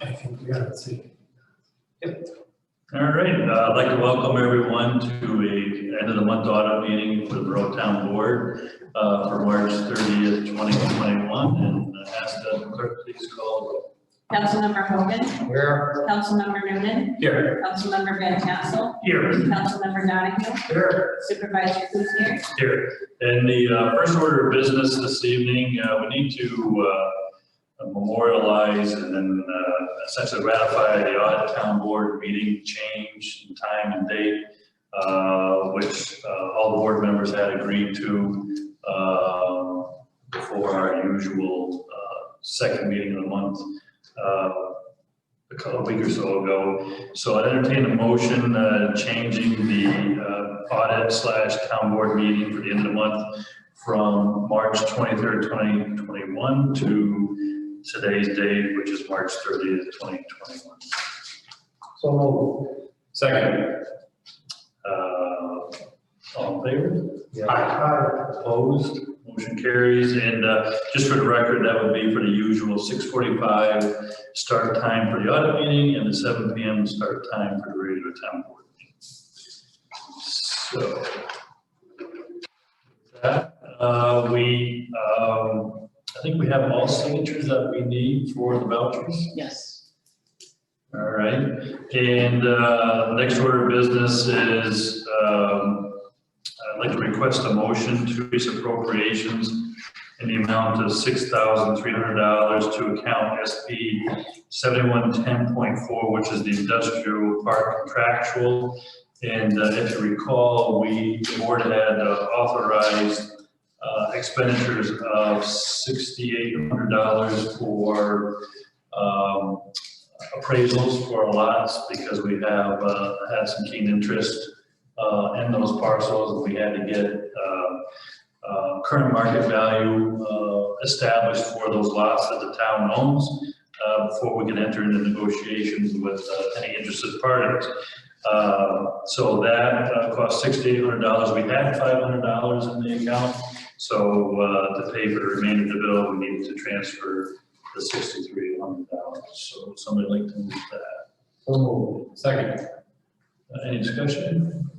I think we got it. See. All right, I'd like to welcome everyone to a end of the month audit meeting for the Borough Town Board for March 30th, 2021, and ask the clerk please call the roll. Councilmember Hogan. Here. Councilmember Noonan. Here. Councilmember Van Tassel. Here. Councilmember Donahue. Here. Supervisor Kuznier. Here. And the first order of business this evening, we need to memorialize and then essentially ratify the Audit Town Board meeting change in time and date, which all the board members had agreed to before our usual second meeting of the month a week or so ago. So I entertain a motion changing the audit/town board meeting for the end of the month from March 23rd, 2021 to today's date, which is March 30th, 2021. So moved. Second. All in favor? Yeah. Aye. Opposed? Motion carries. And just for the record, that would be for the usual 6:45 start time for the audit meeting and the 7 p.m. start time for the regular town board meeting. So that I think we have all signatures that we need for the vouchers. Yes. All right, and the next order of business is I'd like to request a motion to increase appropriations in the amount of $6,300 to account SP 7110.4, which is the industrial park contractual. And if you recall, the board had authorized expenditures of $6,800 for appraisals for lots, because we have had some keen interest in those parcels, and we had to get current market value established for those lots that the town owns before we can enter into negotiations with any interested parties. So that cost $6,800. We had $500 in the account, so to pay for the remainder of the bill, we needed to transfer the $6,300. So somebody like to move that? So moved. Second. Any discussion?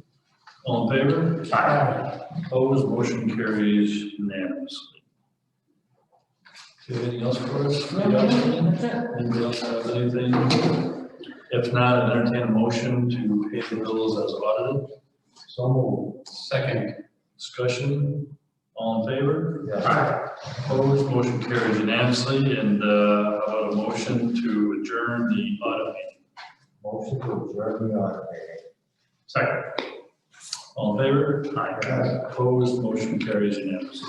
All in favor? Aye. Opposed? Motion carries unanimously. Do you have anything else for us? Anybody else have anything? If not, I entertain a motion to pay the bills as audited. So moved. Second. Discussion? All in favor? Yeah. Aye. Opposed? Motion carries unanimously. And how about a motion to adjourn the audit meeting? Motion to adjourn the audit meeting. Second. All in favor? Aye. Opposed? Motion carries unanimously.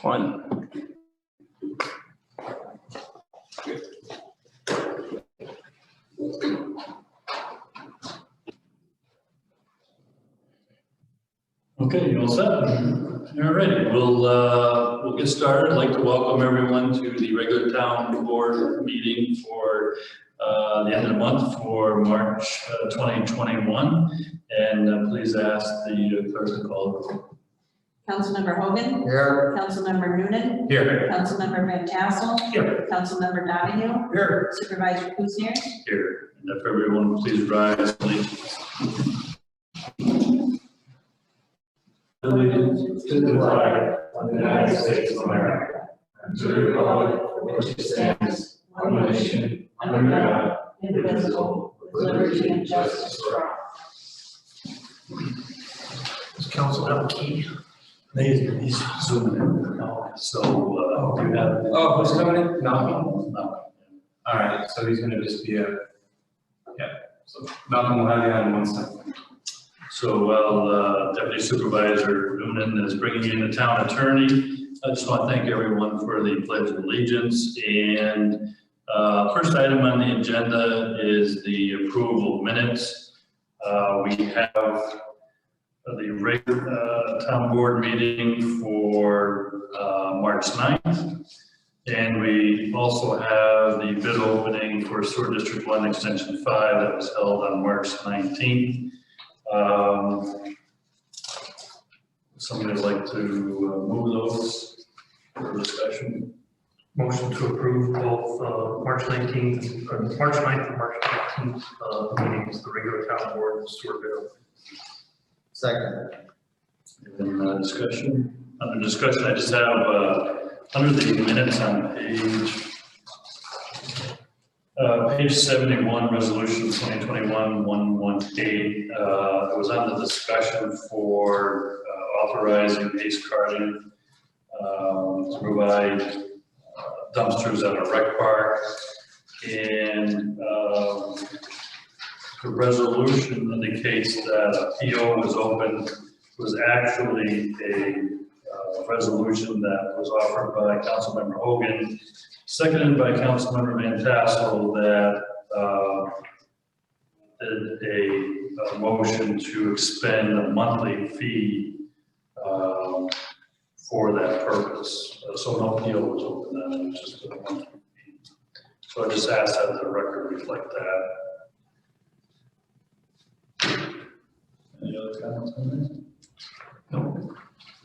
One. Okay, you all set? All righty, we'll get started. I'd like to welcome everyone to the regular town board meeting for the end of the month for March 2021. And please ask the clerk to call the roll. Councilmember Hogan. Here. Councilmember Noonan. Here. Councilmember Van Tassel. Here. Councilmember Donahue. Here. Supervisor Kuznier. Here, and if everyone please rise, allegiance. Allegiance To the flag of the United States of America, and to the republic for which it stands, one nation, under God, indivisible, with liberty and justice for all. Does council have a key? He's zooming in now, so you have. Oh, who's coming in? No. All right, so he's gonna just be so Malcolm will have you on one second. So while Deputy Supervisor Noonan is bringing in the town attorney, I just want to thank everyone for the Pledge of Allegiance. And first item on the agenda is the approval of minutes. We have the regular town board meeting for March 9th. And we also have the bid opening for Sewer District 1 Extension 5 that was held on March 19th. Somebody would like to move those for discussion? Motion to approve both March 19th, or March 9th and March 19th meetings, the regular town board and sewer bid. Second. And discussion? Under discussion, I just have under the minutes on page 71, resolution 2021-118, it was on the discussion for authorizing ACE carding to provide dumpsters at a rec park. And the resolution indicates that a PO was open, was actually a resolution that was offered by Councilmember Hogan, seconded by Councilmember Van Tassel, that did a motion to expend a monthly fee for that purpose. So no PO was open then, it was just a monthly fee. So I just asked that the record reflect that. Any other comments on this? No.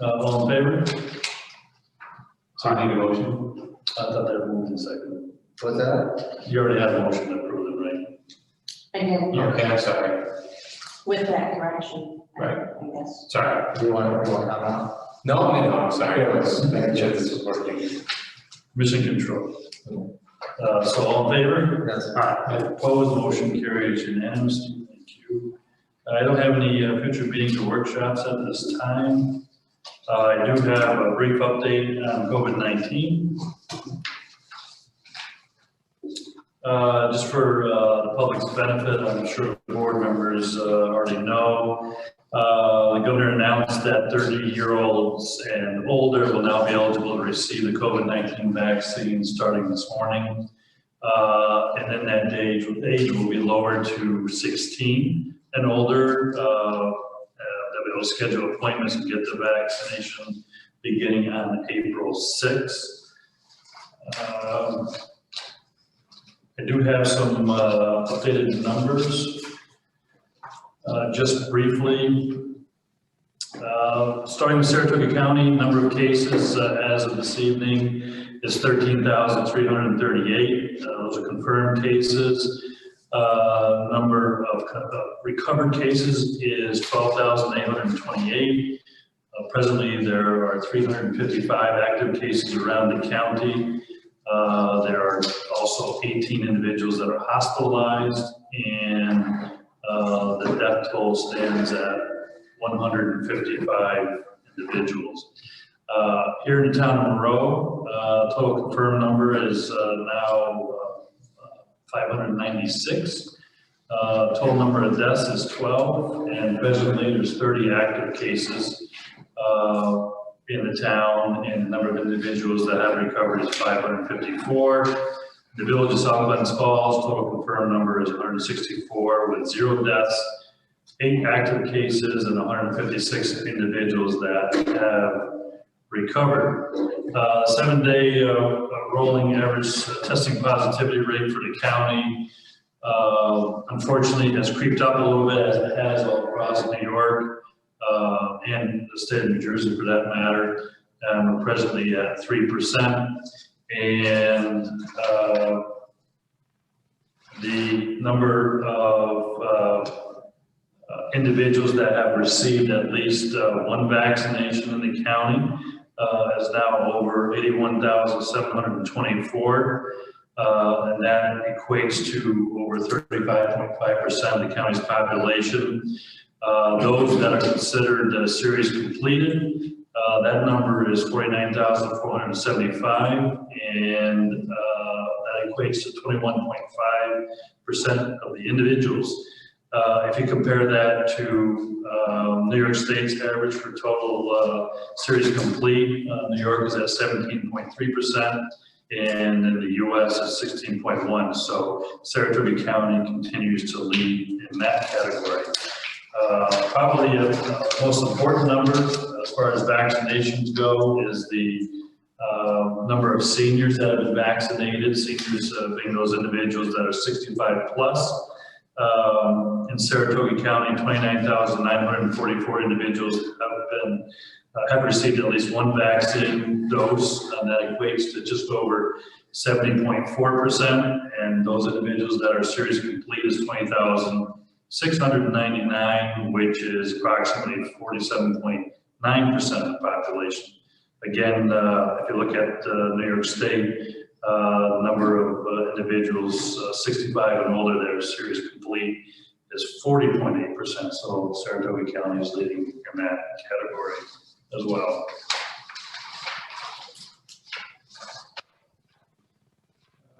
All in favor? So you need a motion? I thought they were moved in second. What's that? You already had a motion to approve it, right? I did, Okay, I'm sorry. with that correction. Right. I guess. Sorry. Do you want to comment? No, I'm sorry. I was making sure this was working. Mission control. So all in favor? Yes. Opposed, motion carries unanimously. Thank you. I don't have any future meetings or workshops at this time. I do have a brief update on COVID-19. Just for the public's benefit, I'm sure the board members already know, the governor announced that 30-year-olds and older will now be eligible to receive the COVID-19 vaccine starting this morning. And then that age will be lowered to 16 and older. That we will schedule appointments and get the vaccination beginning on April 6th. I do have some updated numbers. Just briefly, starting with Saratoga County, number of cases as of this evening is 13,338. Those are confirmed cases. Number of recovered cases is 12,828. Presently, there are 355 active cases around the county. There are also 18 individuals that are hospitalized, and the death toll stands at 155 individuals. Here in the town of Monroe, total confirmed number is now 596. Total number of deaths is 12, and presently there's 30 active cases. in the town, and the number of individuals that have recovered is 554. The village of South Glens Falls, total confirmed number is 164 with 0 deaths, 8 active cases, and 156 individuals that have recovered. 7-day rolling average testing positivity rate for the county, unfortunately, has creeped up a little bit, as it has all across New York and the state of New Jersey for that matter. We're presently at 3%. And the number of individuals that have received at least 1 vaccination in the county is now over 81,724. And that equates to over 35.5% of the county's population. Those that are considered series completed, that number is 49,475, and that equates to 21.5% of the individuals. If you compare that to New York State's average for total series complete, New York is at 17.3%, and in the US is 16.1%. So Saratoga County continues to lead in that category. Probably the most important number as far as vaccinations go is the number of seniors that have been vaccinated, seniors being those individuals that are 65 plus. In Saratoga County, 29,944 individuals have received at least 1 vaccine dose, and that equates to just over 70.4%. And those individuals that are series complete is 20,699, which is approximately 47.9% of the population. Again, if you look at New York State, the number of individuals 65 and older that are series complete is 40.8%. So Saratoga County is leading in that category as well.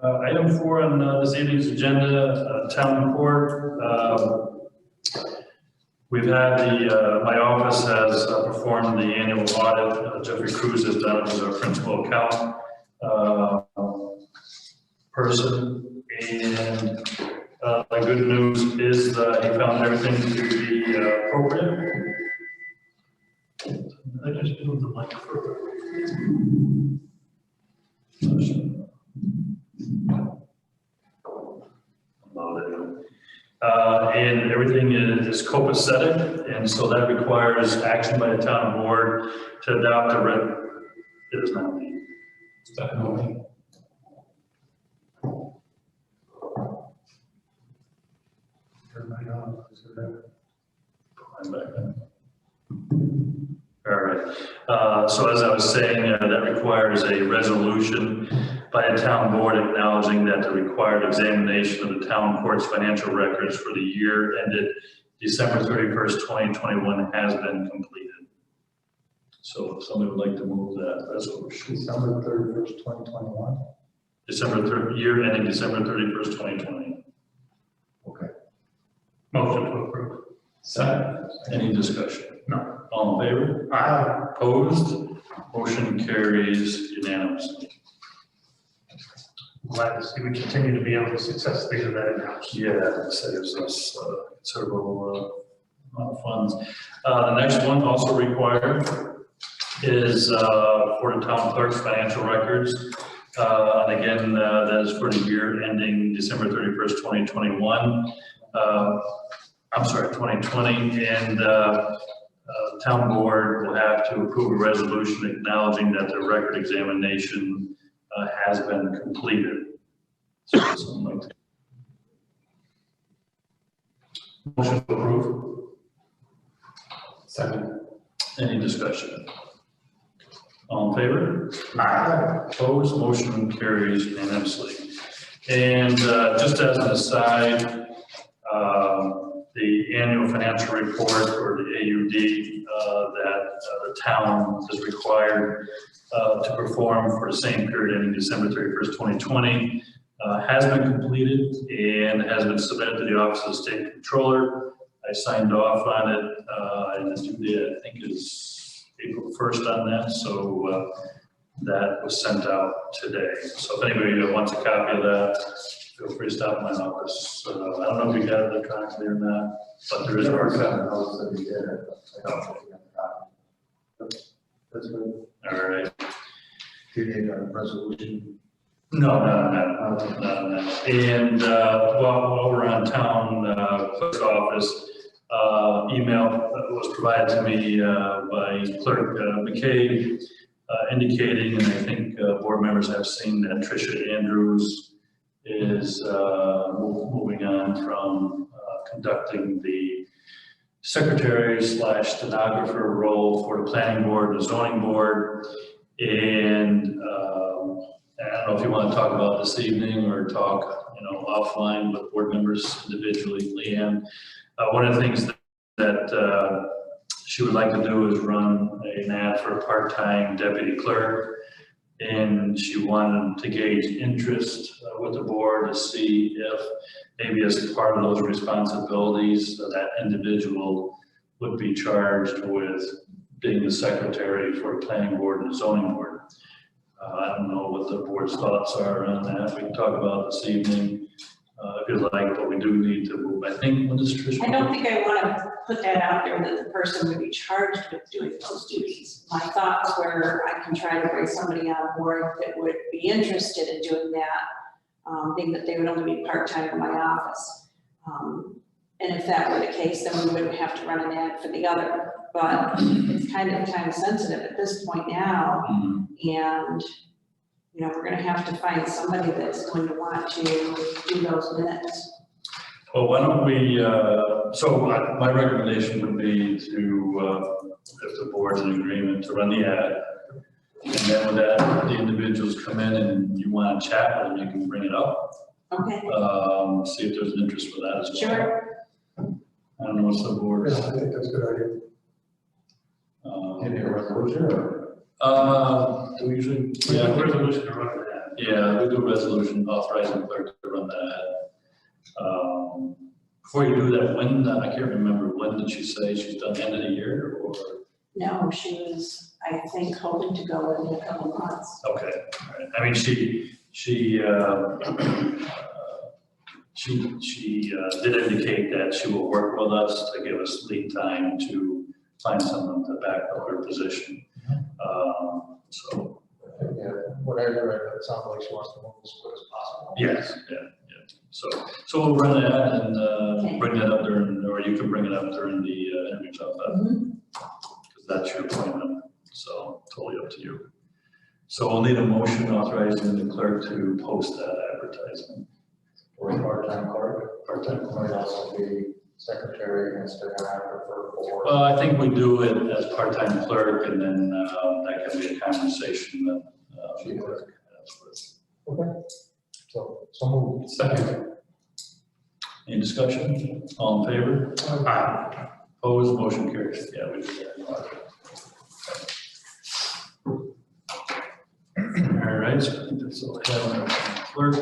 Item 4 on this evening's agenda, town report. We've had my office has performed the annual audit. Jeffrey Cruz has done it as our principal accountant person. And the good news is that he found everything to be appropriate. I just moved the mic further. And everything is copacetic, and so that requires action by the town board to adopt a it is not me. It's not me. All right. So as I was saying, that requires a resolution by a town board acknowledging that the required examination of the town court's financial records for the year ended December 31st, 2021 has been completed. So if somebody would like to move that resolution. December 31st, 2021. Year ending December 31st, 2020. Okay. Motion to approve. Second. Any discussion? No. All in favor? Aye. Opposed? Motion carries unanimously. Glad to see we continue to be able to successfully do that in-house. Yeah, it saves us considerable amount of funds. The next one also required is for the town clerk's financial records. And again, that is for the year ending December 31st, 2021. I'm sorry, 2020. And the town board will have to approve a resolution acknowledging that the record examination has been completed. So something like that. Motion to approve. Second. Any discussion? All in favor? Aye. Opposed? Motion carries unanimously. And just as an aside, the annual financial report, or the AUD, that the town is required to perform for the same period ending December 31st, 2020, has been completed and has been submitted to the Office of the State Controller. I signed off on it, and the due date, I think, is April 1st on that, so that was sent out today. So if anybody wants a copy of that, feel free to stop in my office. I don't know if you got it electronically or not, but there is a hard copy. That's good. All right. Do you need a resolution? No. And while we're on town, clerk's office, email was provided to me by Clerk McKay, indicating, and I think board members have seen that Tricia Andrews is moving on from conducting the secretary/stenographer role for the planning board and the zoning board. And I don't know if you want to talk about this evening or talk, offline with board members individually. Leanne, one of the things that she would like to do is run an ad for a part-time deputy clerk, and she wanted to gauge interest with the board to see if maybe as part of those responsibilities that individual would be charged with being the secretary for the planning board and the zoning board. I don't know what the board's thoughts are on that. We can talk about it this evening if you'd like, but we do need to move. I think, when does Tricia? I don't think I want to put that out there that the person would be charged with doing those duties. My thoughts were I can try to bring somebody on board that would be interested in doing that, being that they would only be part-time in my office. And if that were the case, then we wouldn't have to run an ad for the other. But it's kind of time sensitive at this point now. And, we're going to have to find somebody that's going to want to do those minutes. Well, why don't we, so my recommendation would be to, if the board's in agreement, to run the ad. And then with that, the individuals come in and you want to chat with them, you can bring it up. Okay. See if there's an interest for that as well. Sure. I don't know what's the board. Yeah, I think that's a good idea. Do you need a resolution or? Do we usually? We have a resolution to run an ad. Yeah, we do a resolution authorizing clerk to run that ad. Before you do that, when, I can't remember, when did she say she's done the end of the year or? No, she was, I think, hoping to go in a couple months. Okay, all right. I mean, she did indicate that she will work with us to give us lead time to find someone to back up her position. So. Yeah, what I read, it sounds like she wants to move as quick as possible. Yes, yeah. So we'll run that and bring that up during, or you can bring it up during the interview talk, because that's your appointment. So totally up to you. So we'll need a motion authorizing the clerk to post that advertisement. Or a part-time clerk. Part-time Might clerk. also be secretary and stenographer for board. Well, I think we do it as part-time clerk, and then that can be a conversation that She does. has Okay. So move. with. Second. Any discussion? All in favor? Aye. Opposed? Motion carries. Yeah, we did that. All right, so I think that's all I have on our clerk.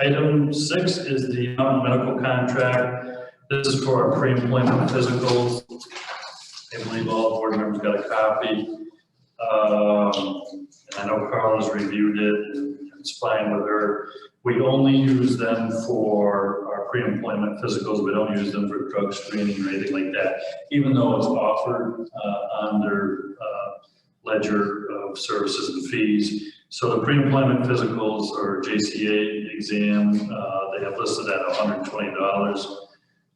Item 6 is the medical contract. This is for our pre-employment physicals. I believe all board members got a copy. And I know Carl has reviewed it and it's fine with her. We only use them for our pre-employment physicals. We don't use them for drug screening or anything like that, even though it's offered under ledger of services and fees. So the pre-employment physicals or JCA exam, they have listed at $120.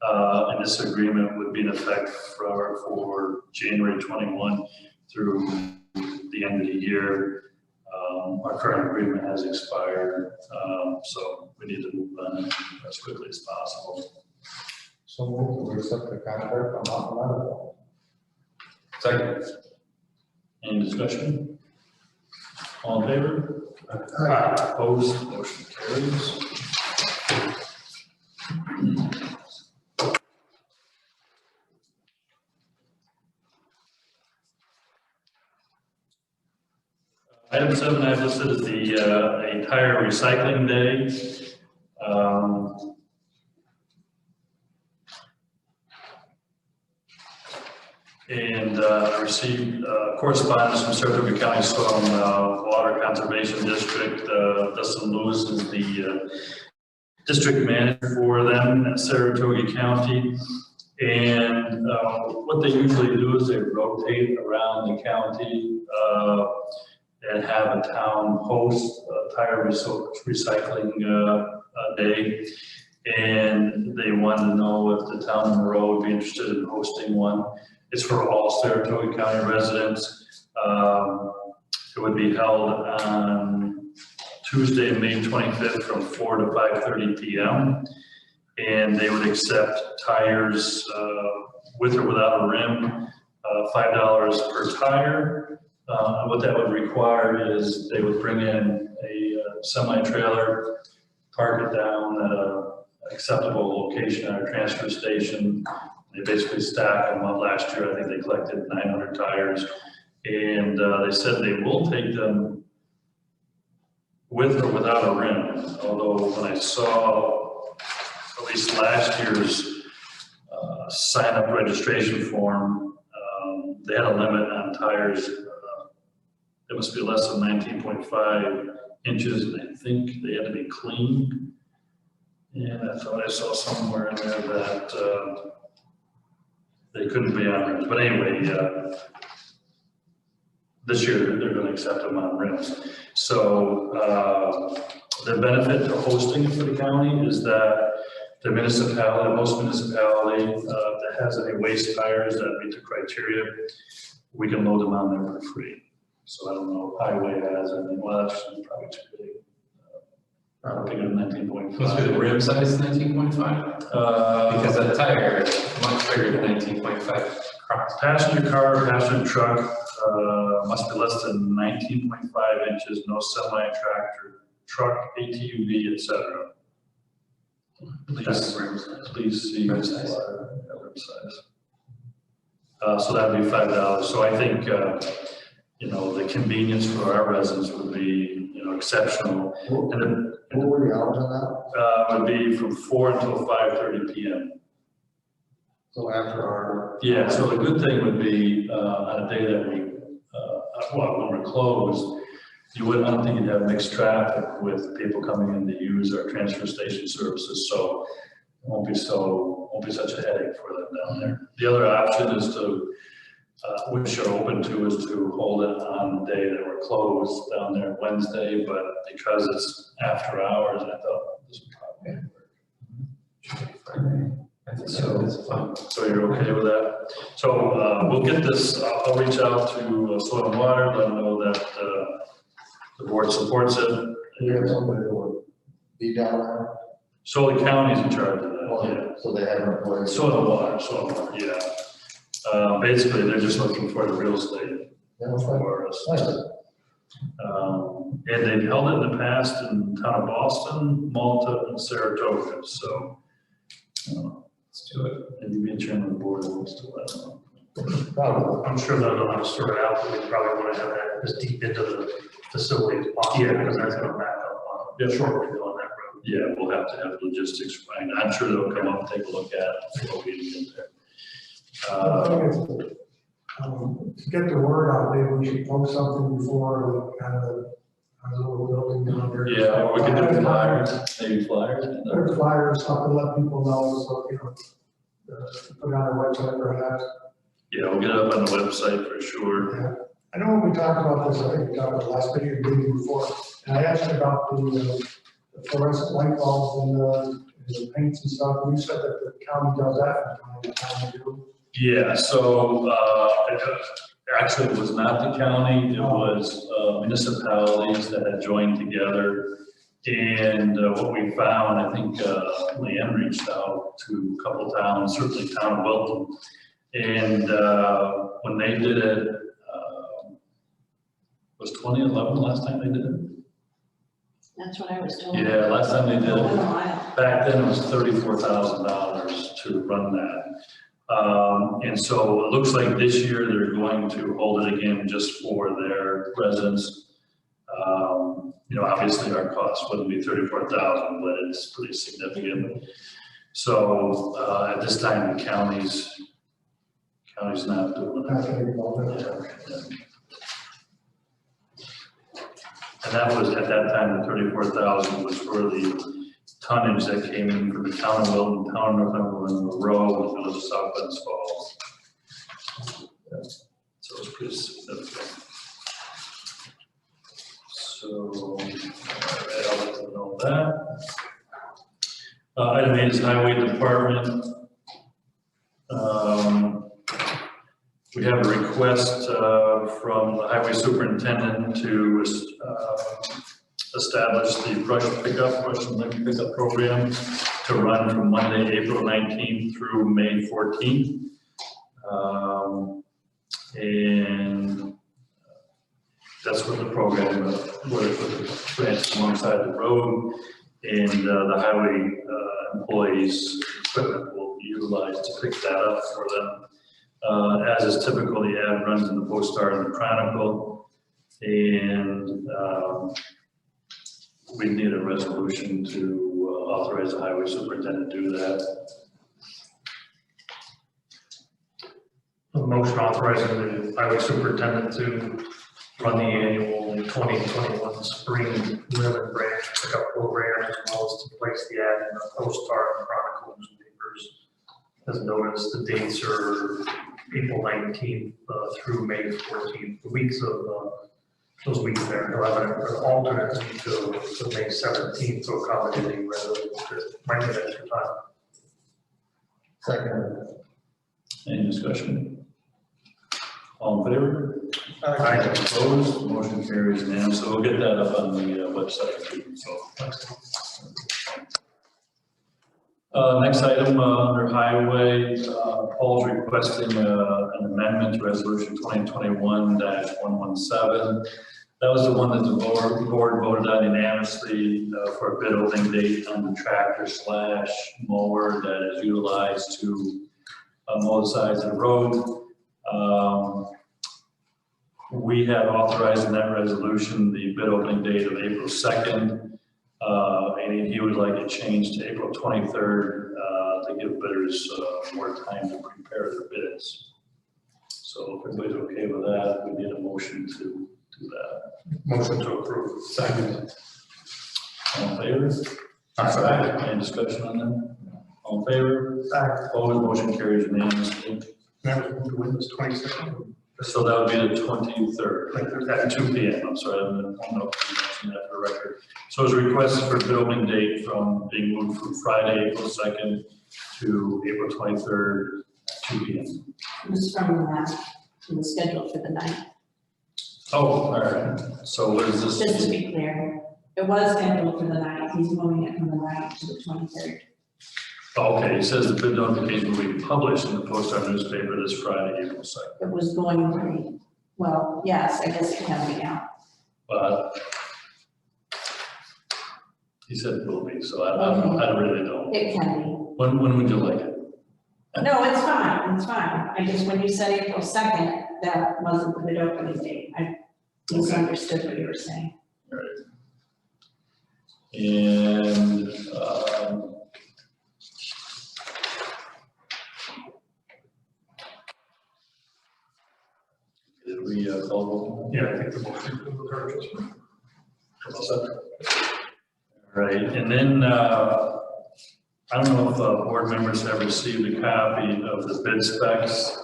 And this agreement would be in effect for January 21 through the end of the year. Our current agreement has expired, so we need to move on as quickly as possible. So move to accept the contract on Mountain Medical. Second. Any discussion? All in favor? Aye. Opposed? Motion carries. Item 7 I've listed as the a tire recycling day. And I received correspondence from Saratoga County Soil and Water Conservation District. Dustin Lewis is the district manager for them at Saratoga County. And what they usually do is they rotate around the county and have a town host a tire recycling day. And they wanted to know if the town of Monroe would be interested in hosting one. It's for all Saratoga County residents. It would be held on Tuesday, May 25th from 4 to 5:30 p.m. And they would accept tires with or without a rim, $5 per tire. What that would require is they would bring in a semi-trailer, park it down at an acceptable location at a transfer station. They basically stack them up. Last year, I think they collected 900 tires. And they said they will take them with or without a rim. Although when I saw at least last year's sign-up registration form, they had a limit on tires. It must be less than 19.5 inches, and I think they had to be clean. And I thought I saw somewhere in there that they couldn't be on rims. But anyway, this year they're going to accept them on rims. So the benefit to hosting it for the county is that the municipality, most municipality that has any waste tires that meet the criteria, we can load them on there for free. So I don't know if highway has any. Well, that's probably too big. Probably bigger than 19.5. Must be the rim size 19.5? Because that tire is much bigger than 19.5 cross. Passenger car, passenger truck must be less than 19.5 inches, no semi-tractor, truck, ATV, etc. Please see rim size. So that would be $5. So I think you know, the convenience for our residents would be, you know, exceptional. And what were the hours on that? would be from 4 until 5:30 p.m. So after our. Yeah, so the good thing would be on a day that we, well, when we're closed, you wouldn't, I don't think you'd have mixed traffic with people coming in to use our transfer station services. So it won't be such a headache for them down there. The other option is to, which you're open to, is to hold it on the day that we're closed down there Wednesday, but because it's after hours, I thought this would probably work. I think so. It's fun. So you're okay with that? So we'll get this, I'll reach out to Soil and Water, let them know that the board supports it. Do you have somebody who would be down there? So the county's in charge of that, yeah. So they have an employee. Soil and Water, yeah. Basically, they're just looking for the real estate for us. And they've held it in the past in town of Boston, Malta, and Saratoga. So Let's do it. maybe be a chairman of the board wants to let them know. Probably. I'm sure they'll know how to sort it out, but we probably want to have that as deep into the facility as possible, Yeah. because that's going to back up on a short window on that road. Yeah, we'll have to have logistics. I'm sure they'll come up and take a look at it before we get there. To get the word out, maybe we should post something before kind of a little building down there. Yeah, or we could do flyers, maybe flyers. Or flyers, something, let people know, so, you know, put it on our website perhaps. Yeah, we'll get it up on the website for sure. Yeah. I know when we talked about this, I think we talked about last meeting before, and I asked you about the fluorescent light bulbs and the paints and stuff, and you said that the county does that from time to time too. Yeah, so actually it was not the county, it was municipalities that had joined together. And what we found, I think Leanne reached out to a couple towns, certainly town of Wilton. And when they did it, was 2011 the last time they did it? That's what I was told. Yeah, last time they did Been a it, while. back then it was $34,000 to run that. And so it looks like this year they're going to hold it again just for their residents. You know, obviously our cost wouldn't be $34,000, but it's pretty significant. So at this time, the county's County's not doing Not it. gonna be all that. Yeah. And that was, at that time, the 34,000 was for the tonnage that came in from the town of Wilton, town of Northumberland, the road, village of South Glens Falls. So it's pretty significant. So, all right, I'll let them know that. Item 8 is Highway Department. We have a request from the Highway Superintendent to establish the brush and limb pickup program to run from Monday, April 19th through May 14th. And that's what the program, where the branch alongside the road, and the highway employees' equipment will be utilized to pick that up for them. As is typical, the ad runs in the Post-Star and the Chronicle, and we need a resolution to authorize the highway superintendent to do that. A motion authorizing the highway superintendent to run the annual 2021 spring limb and branch pickup program, as well as to place the ad in the Post-Star and Chronicle newspapers. As noticed, the dates are April 19th through May 14th. The weeks of those weeks there, they'll have an alternate week to May 17th to accommodate any residents that might need extra time. Second. Any discussion? All in favor? Aye. Opposed? Motion carries now. So we'll get that up on the website too. So. Next item under highway, Paul's requesting an amendment to resolution 2021-117. That was the one that the board voted on unanimously for a bid opening date on the tractor / mower that is utilized to mow the sides of the road. We have authorized in that resolution the bid opening date of April 2nd. And he would like it changed to April 23rd to give bidders more time to prepare their bids. So if everybody's okay with that, we need a motion to do that. Motion to approve. Second. All in favor? Aye. Any discussion on that? All in favor? Aye. Opposed? Motion carries unanimously. That was the win this 22nd. So that would be the 23rd at 2 p.m. I'm sorry, I'm going to mention that for the record. So it's requested for bid opening date from being moved from Friday, April 2nd to April 23rd at 2 p.m. It was from the schedule for the 9th. Oh, all right. So what is this? Just to be clear, it was scheduled for the 9th. He's moving it from the 9th to the 23rd. Okay, it says the bid notification will be published in the Post-Star newspaper this Friday, April 2nd. It was going to be, well, yes, I guess it can be now. But he said it will be, so I really don't. It can be. When would you like it? No, it's fine, it's fine. I just, when you said April 2nd, that wasn't the bid opening date. I misunderstood what you were saying. All right. And, did we call roll? Yeah, I think the motion was purchased. All right, and then I don't know if board members have received a copy of the bid specs.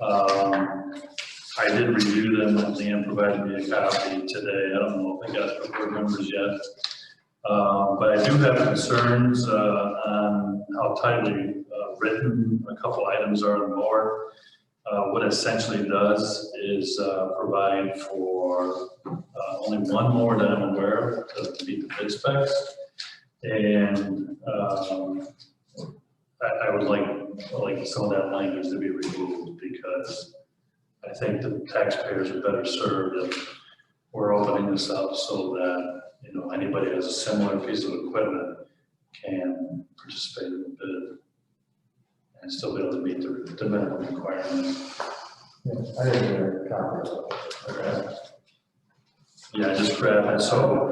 I did review them, and Leanne provided me a copy today. I don't know if I got it from board members yet. But I do have concerns on how tightly written a couple items are in the mower. What it essentially does is provide for only one mower that I'm aware of to meet the bid specs. And I would like some of that language to be removed, because I think the taxpayers are better served if we're opening this up so that, you know, anybody who has a similar piece of equipment can participate in the bid and still be able to meet the minimum requirements. Yeah, I didn't get a copy of it. Okay. Yeah, I just grabbed it. So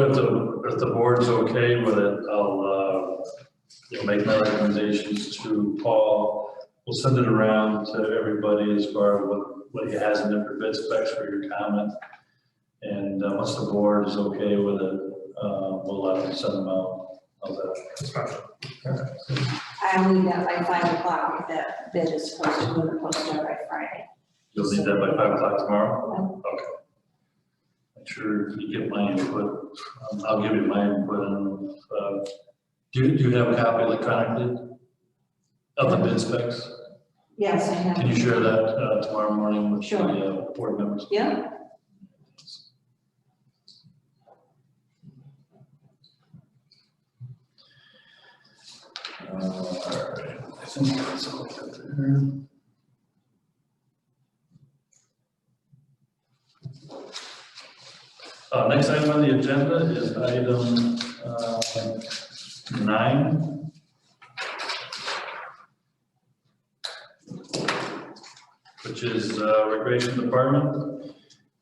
if the board's okay with it, I'll make my recommendations to Paul we'll send it around to everybody as far as what he has in different bid specs for your comment. And once the board is okay with it, we'll let them send them out. How's that? I leave that by 5 o'clock if that bid is supposed to go in the post by Friday. You'll need that by 5 o'clock tomorrow? Okay. Make sure you get my input. I'll give you my input. And, do you have a copy electronically of the bid specs? Yes, I have. Can you share that tomorrow morning with Sure. the board members? Yeah. All right, I think that's all I got there. Next item on the agenda is item 9. Which is Recreation Department.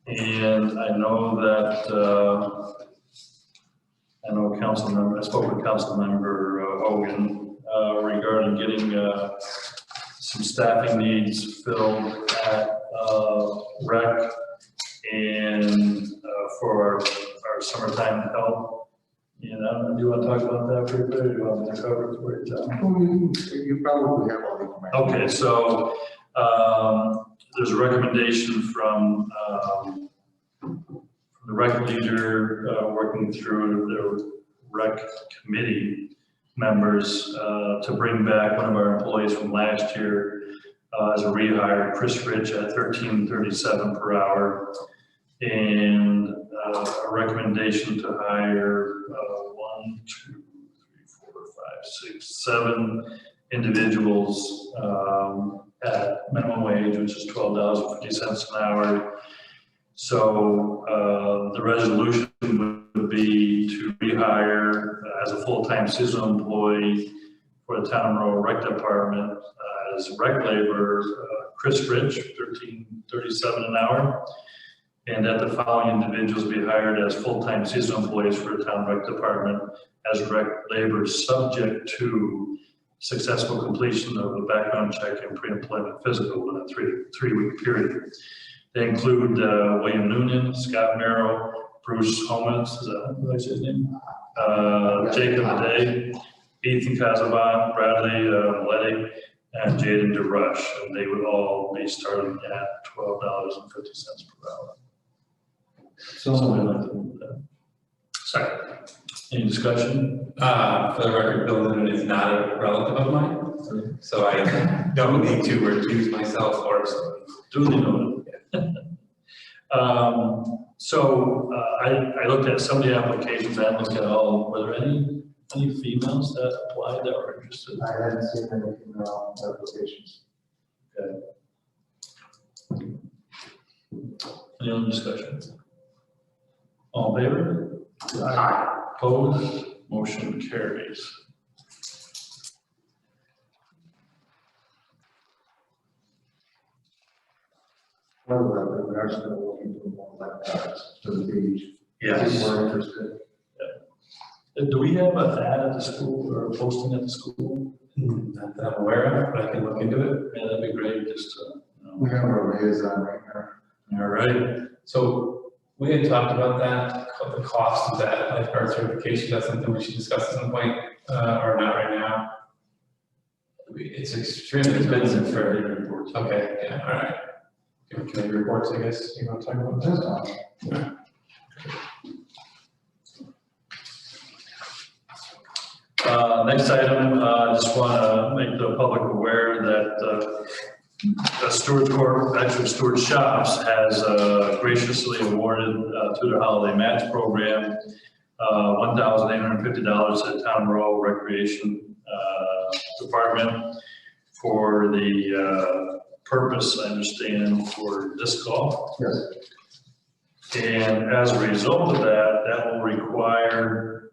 And I know that, I spoke with council member Hogan regarding getting some staffing needs filled at rec and for our summertime help. You know, do you want to talk about that for a bit, or do you want me to cover it for you, John? You probably have all the information. Okay, so there's a recommendation from the rec leader working through the rec committee members to bring back one of our employees from last year as a rehire, Chris Rich at $13.37 per hour. And a recommendation to hire 1, 2, 3, 4, 5, 6, 7 individuals at minimum wage, which is $12.50 an hour. So the resolution would be to rehire as a full-time seasonal employee for the Town Road Rec Department as rec labor, Chris Rich, $13.37 an hour. And that the following individuals be hired as full-time seasonal employees for the Town Rec Department as rec labor, subject to successful completion of a background check and pre-employment physical in a three-week period. They include William Noonan, Scott Merrill, Bruce Homans, is that what I said his name? Jacob Day, Ethan Casaban, Bradley Letty, and Jaden DeRush. And they would all be starting at $12.50 per hour. So I'd like to move that. Second. Any discussion? For the record, Bill Noonan is not a relative of mine, so I don't need to recuse myself or somebody. Duly noted. I looked at some of the applications, I looked at all, were there any females that applied that were interested? I hadn't seen any female applications. Okay. Any other discussion? All in favor? Aye. Opposed? Motion carries. However, we are still looking for more like that to the beach. Yes. People are interested. Do we have an ad at the school or a posting at the school? Not that I'm aware of, but I can look into it. Yeah, that'd be great, just to, We have our liaison right now. All right. So we had talked about that, the cost of that lifeguard certification. That's something we should discuss at some point, or not right now. It's extremely expensive for. reports. Okay, yeah, all right. Committee reports, I guess. You want to talk about this now? Next item, I just want to make the public aware that the Stewart Corp, actually Stewart Shops, has graciously awarded through their holiday match program $1,850 to the Town Row Recreation Department for the purpose, I understand, for disc golf. Yes. And as a result of that, that will require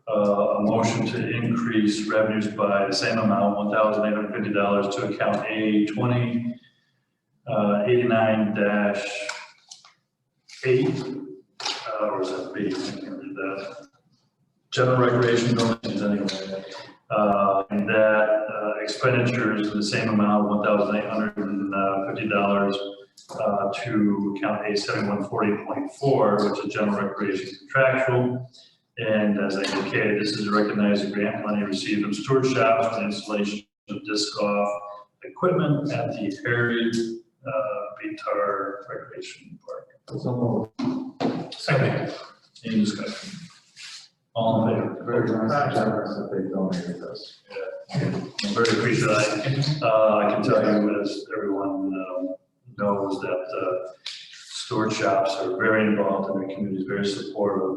a motion to increase revenues by the same amount, $1,850 to account A 2089-8, or is that B? I can't read that. General recreation donations anyway. And that expenditures in the same amount, $1,850 to account A7140.4, which is general recreation contractual. And as I indicated, this is to recognize the grant money received from steward shops for the installation of disc golf equipment at the Harry Vitar Recreation Park. Second. Any discussion? All in favor? Very nice, generous that they donated this. I'm very appreciative. I can tell you, as everyone knows, that steward shops are very involved in their communities, very supportive of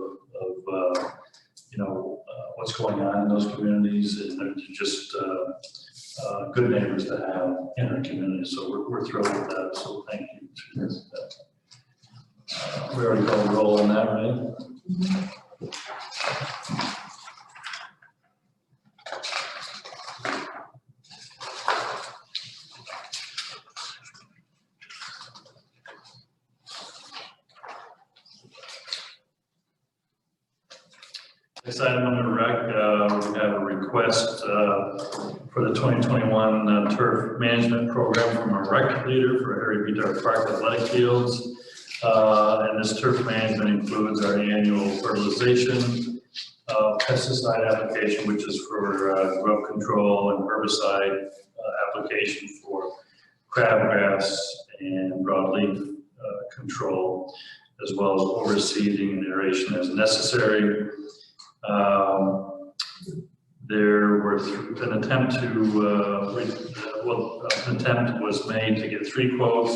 what's going on in those communities, and they're just good neighbors to have in our community. So we're thrilled with that. So thank you. Yes. We already called a roll on that, right? This item under rec, we have a request for the 2021 turf management program from our rec leader for Harry Vitar Park Athletic Fields. And this turf management includes our annual fertilization, pesticide application, which is for grub control, and herbicide application for crabgrass and broadleaf control, as well as overseeding and aeration as necessary. There were an attempt was made to get 3 quotes.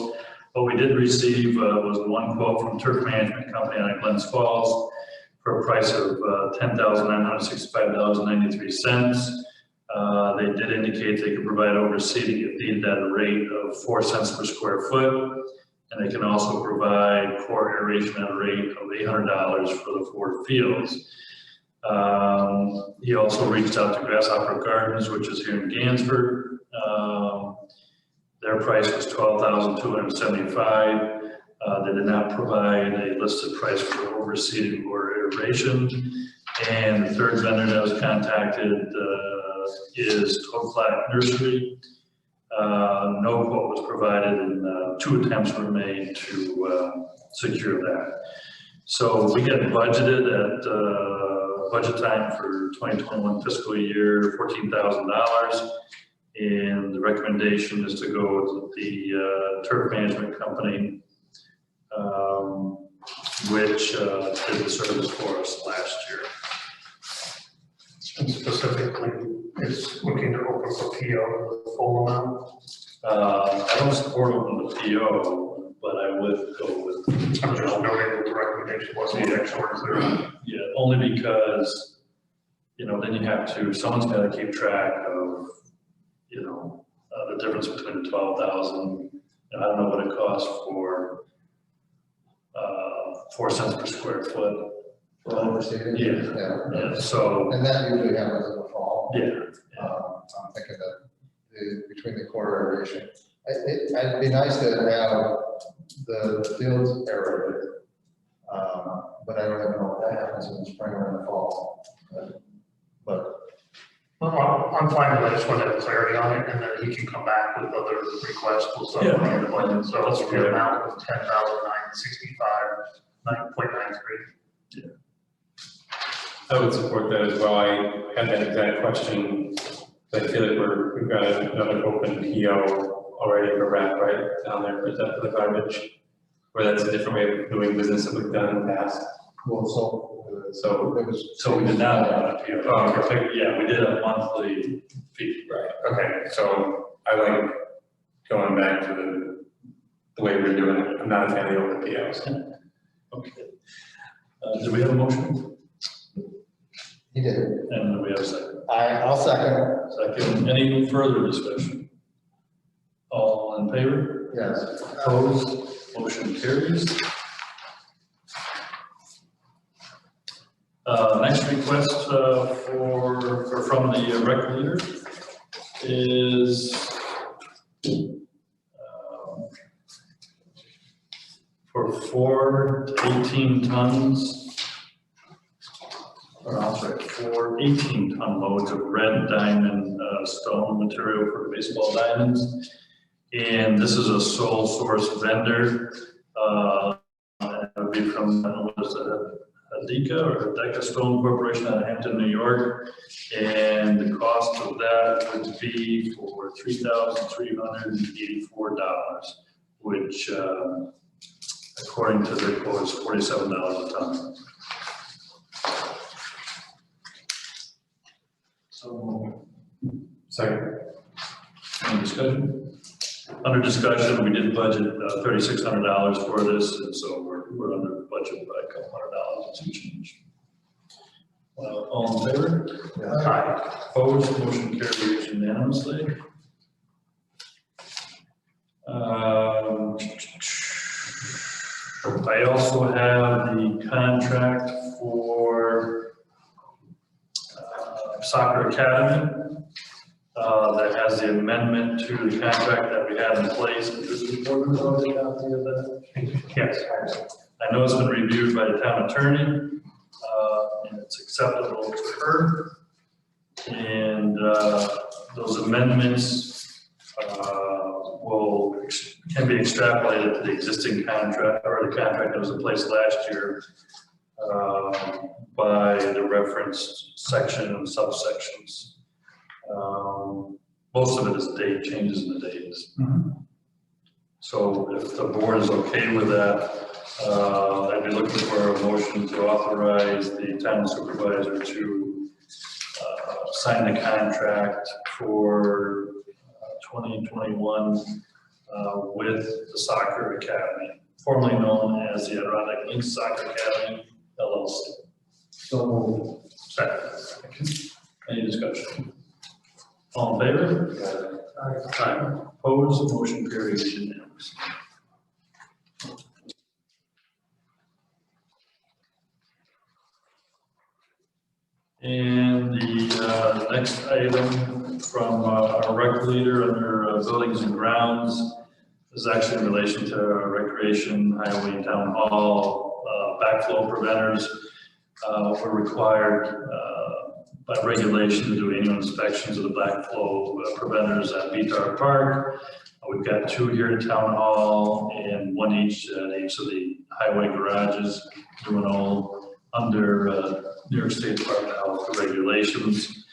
What we did receive was 1 quote from Turf Management Company out of Glens Falls for a price of $10,965.93. They did indicate they could provide overseeding if needed at a rate of 4 cents per square foot. And they can also provide core aeration at a rate of $800 for the 4 fields. He also reached out to Grasshopper Gardens, which is here in Gansford. Their price was $12,275. They did not provide a listed price for overseeding or aeration. And the third vendor that was contacted is Toad Flat Nursery. No quote was provided, and 2 attempts were made to secure that. So we get budgeted at budget time for 2021 fiscal year, $14,000. And the recommendation is to go with the turf management company, which did the service for us last year. And specifically, it's looking to open the PO with the full amount. I don't support open the PO, but I would go with. I'm just noting what the recommendation was, the extra clear. Yeah, only because, then you have to, someone's got to keep track of, the difference between 12,000, and I don't know what it costs for 4 cents per square foot. For overseeding? Yeah, so. And that usually happens in the fall. Yeah. I'm thinking that between the core aeration, it'd be nice to have the fields aerated, but I don't even know if that happens in the spring or in the fall. But Well, I'm fine with it. I just want to have clarity on it, and then he can come back with other requests. We'll start Yeah. running the budget. So that's the amount of $10,965.93. I would support that as well. I had that exact question. I feel like we've got another open PO already for rec, right, down there, is that for the garbage? Or that's a different way of doing business that we've done in the past? well, So we did not have a PO. Yeah, we did a monthly fee. Right, okay, so I like going back to the way we're doing it. I'm not a fan of the open POs. Okay. Do we have a motion? he did. And we have a second. I'll second. Second, any further discussion? All in favor? Yes. Opposed? Motion carries. Next request from the rec leader is for 4 to 18 tons. Or I'm sorry, 4 18-ton loads of red diamond stone material for baseball diamonds. And this is a sole source vendor. And it would be from, what is it, Adeka Stone Corporation out of Hampton, New York. And the cost of that would be for $3,384, which according to their quote is $47 a ton. So, Second. any discussion? Under discussion, we did budget $3,600 for this, and so we're under budget by a couple $100 and some change. All in favor? Yeah. Aye. Opposed, motion carries unanimously. I also have the contract for Soccer Academy. That has the amendment to the contract that we had in place. Is the board member already a copy of that? Yes. I know it's been reviewed by the town attorney, and it's acceptable to her. And those amendments can be extrapolated to the existing contract, or the contract that was in place last year, by the referenced section and subsections. Most of it is date changes in the dates. So if the board is okay with that, I'd be looking for a motion to authorize the town supervisor to sign the contract for 2021 with the Soccer Academy, formerly known as the Adirondack Lynx Soccer Academy, LLC. So Second. Any discussion? All in favor? Aye. Opposed, motion carries unanimously. And the next item from our rec leader under buildings and grounds is actually in relation to recreation, highway, town hall, backflow preventers. We're required by regulation to do annual inspections of the backflow preventers at Beatar Park. We've got 2 here at Town Hall and 1 each at each of the highway garages, doing all under New York State Department of Health regulations.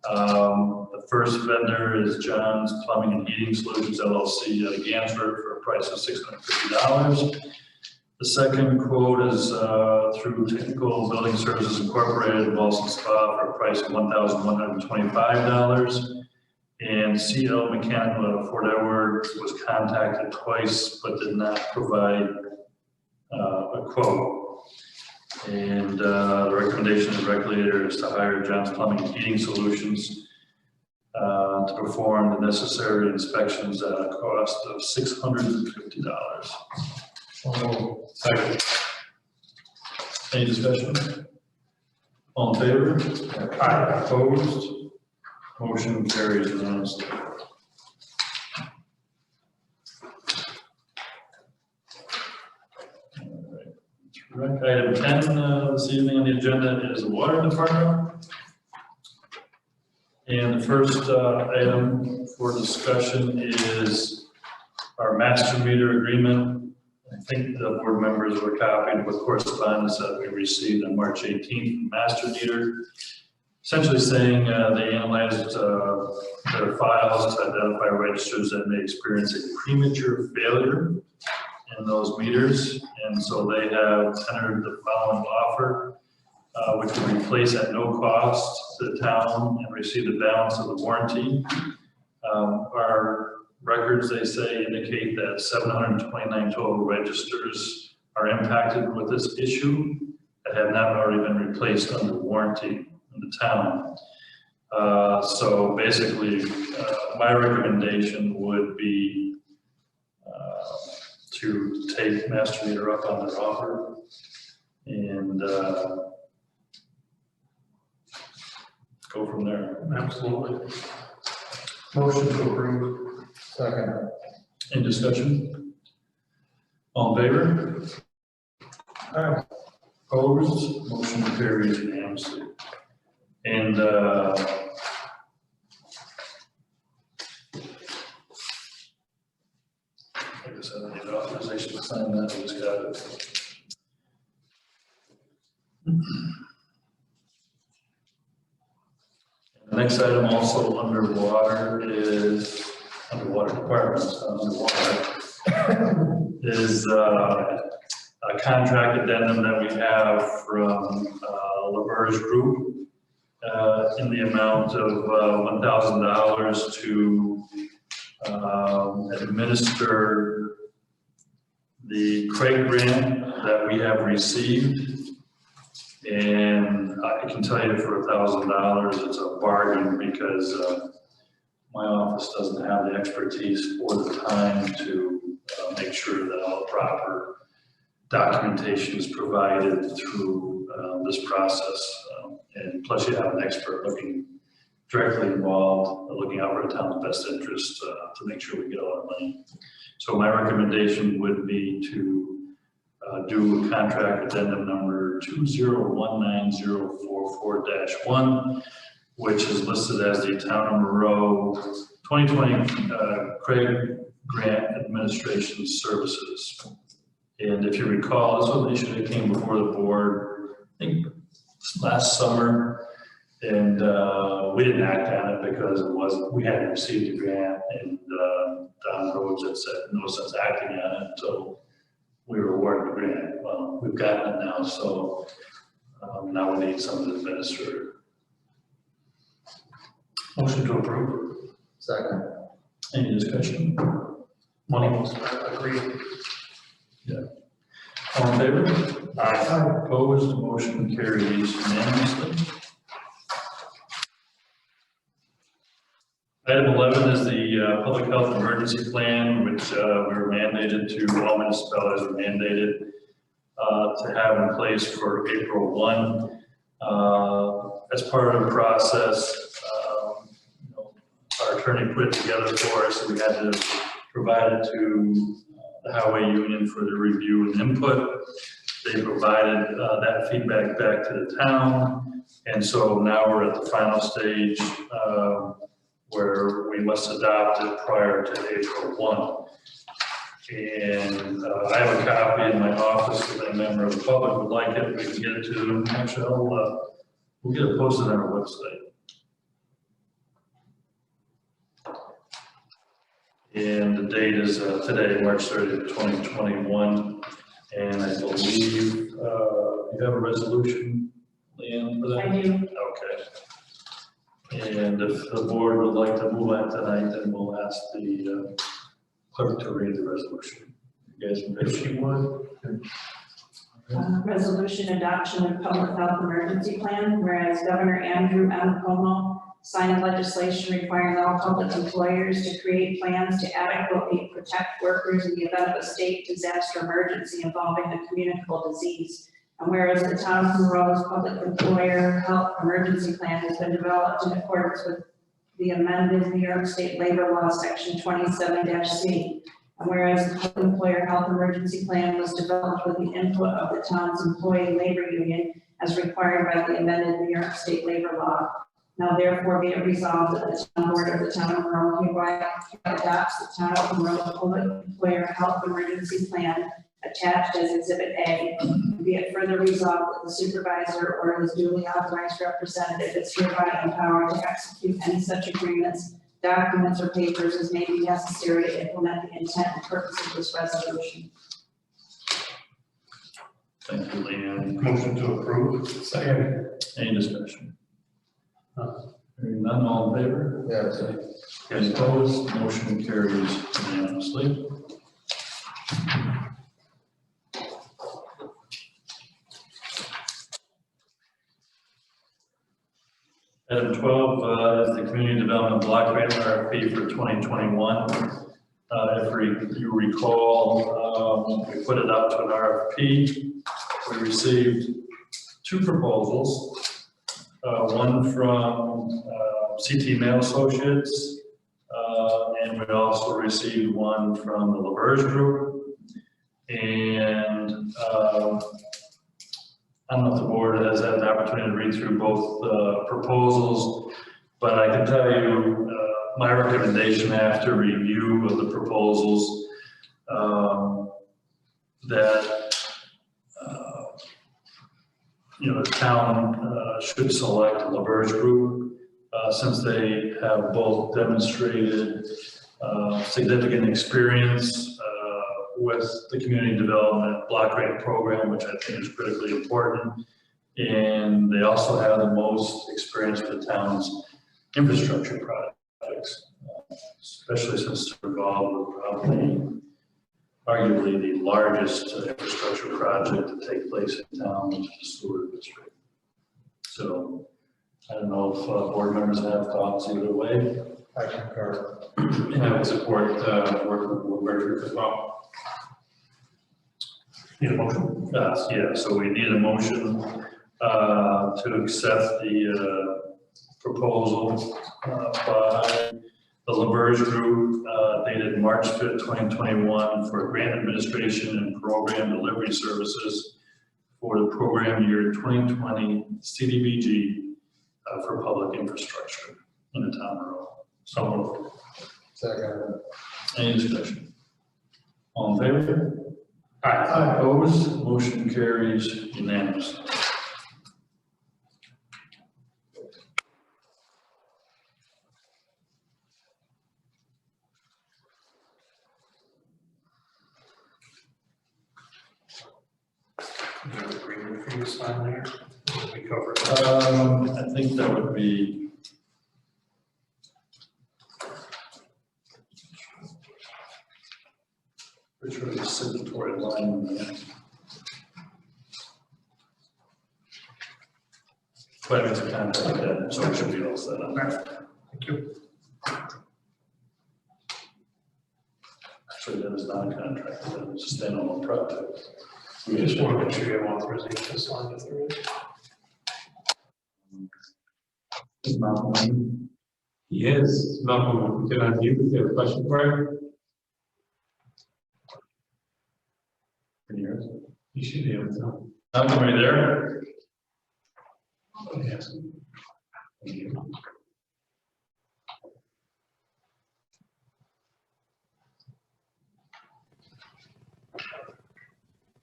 The first vendor is John's Plumbing and Heating Solutions LLC out of Gansford for a price of $650. The second quote is through Technical Building Services Incorporated, Boston Spa, for a price of $1,125. And CL Mechanical out of Fort Edward was contacted twice, but did not provide a quote. And the recommendation of the regulator is to hire John's Plumbing and Heating Solutions to perform the necessary inspections at a cost of $650. Second. Any discussion? All in favor? Aye. Opposed? Motion carries unanimously. Right. Item 10 this evening on the agenda is the water department. And the first item for discussion is our master meter agreement. I think the board members were copied with correspondence that we received on March 18th from Master Meter, essentially saying they analyzed their files to identify registers that may experience a premature failure in those meters, and so they have tendered the following offer, which will replace at no cost to the town and receive the balance of the warranty. Our records, they say, indicate that 729 total registers are impacted with this issue that have not already been replaced under warranty in the town. So basically, my recommendation would be to take Master Meter up on their offer and go from there. Absolutely. Motion to approve. Second. Any discussion? All in favor? Aye. Opposed? Motion carries unanimously. And I guess I don't need authorization to sign that, I just got it. The next item also underwater is, underwater departments, underwater, is a contract addendum that we have from LaBerge Group in the amount of $1,000 to administer the Craig grant that we have received. And I can tell you for $1,000, it's a bargain because my office doesn't have the expertise or the time to make sure that all the proper documentation is provided through this process. And plus you have an expert looking directly involved, looking out for the town's best interest to make sure we get all our money. So my recommendation would be to do a contract addendum number 2019-044-1, which is listed as the Town of Monroe 2020 Craig Grant Administration Services. And if you recall, this was an issue that came before the board, I think last summer, and we didn't act on it because we hadn't received a grant, and Don Rhodes had said no sense acting on it until we were awarded the grant. Well, we've gotten it now, so now we need someone to administer it. Motion to approve. Second. Any discussion? Money, agree. All in favor? Aye. Opposed, motion carries unanimously. Item 11 is the public health emergency plan, which we were mandated to, all municipalities were mandated to have in place for April 1. As part of the process, our attorney put it together for us, so we had to provide it to the Highway Union for the review and input. They provided that feedback back to the town, and so now we're at the final stage where we must adopt it prior to April 1. And I have a copy in my office if a member of the public would like it. We can get it to them. Actually, we'll get it posted on our website. And the date is today, March 30th, 2021. And I believe you have a resolution, Leanne, for that? I do. Okay. And if the board would like to move on tonight, then we'll ask the clerk to read the resolution. You guys can If she would. Resolution adoption of public health emergency plan, whereas Governor Andrew M. Cuomo signed legislation requiring all public employers to create plans to adequately protect workers in the event of a state disaster emergency involving a communicable disease. And whereas the Town of Monroe's public employer health emergency plan has been developed in accordance with the amended New York State Labor Law, Section 27-C. And whereas the public employer health emergency plan was developed with the input of the town's employee labor union as required by the amended New York State Labor Law. Now therefore be it resolved that the town board of the Town of Monroe hereby adopts the Town of Monroe public employer health emergency plan attached as Exhibit A. Be it further resolved that the supervisor or his duly authorized representative is hereby empowered to execute any such agreements, documents, or papers as may be necessary to implement the intent and purpose of this resolution. Thank you, Leanne. Motion to approve. Second. Any discussion? Hearing none, all in favor? Yes. Any opposed? Motion carries unanimously. Item 12 is the Community Development Block Grant RFP for 2021. If you recall, we put it out to an RFP. We received two proposals, one from CT Mail Associates, and we also received one from the LaBerge Group. And I don't know if the board has had the opportunity to read through both proposals, but I can tell you my recommendation after review of the proposals that the town should select the LaBerge Group since they have both demonstrated significant experience with the community development block grant program, which I think is critically important. And they also have the most experience with the town's infrastructure projects, especially since they're involved with probably arguably the largest infrastructure project to take place in town, which is the sewer district. So I don't know if board members have thoughts either way. I concur. And I would support working with LaBerge Group as well. Need a motion? Yeah, so we need a motion to accept the proposal by the LaBerge Group dated March 5th, 2021 for grant administration and program delivery services for the program year 2020 CDBG for public infrastructure in the town of Monroe. So moved. Second. Any discussion? All in favor? Aye. Opposed? Motion carries unanimously. You have an agreement for you to sign there? We covered. I think that would be. Pretty sure there's a signatory line in there. But it's a contract like that, so it should be all set up. Thank you. Actually, that is not a contract, that is a standalone project. We just want to make sure you have authorization to sign if there is. Malcolm, Yes, Malcolm, can I unmute if you have a question for him? can you hear us? You should be able to. Malcolm, are you there? Yes. Thank you.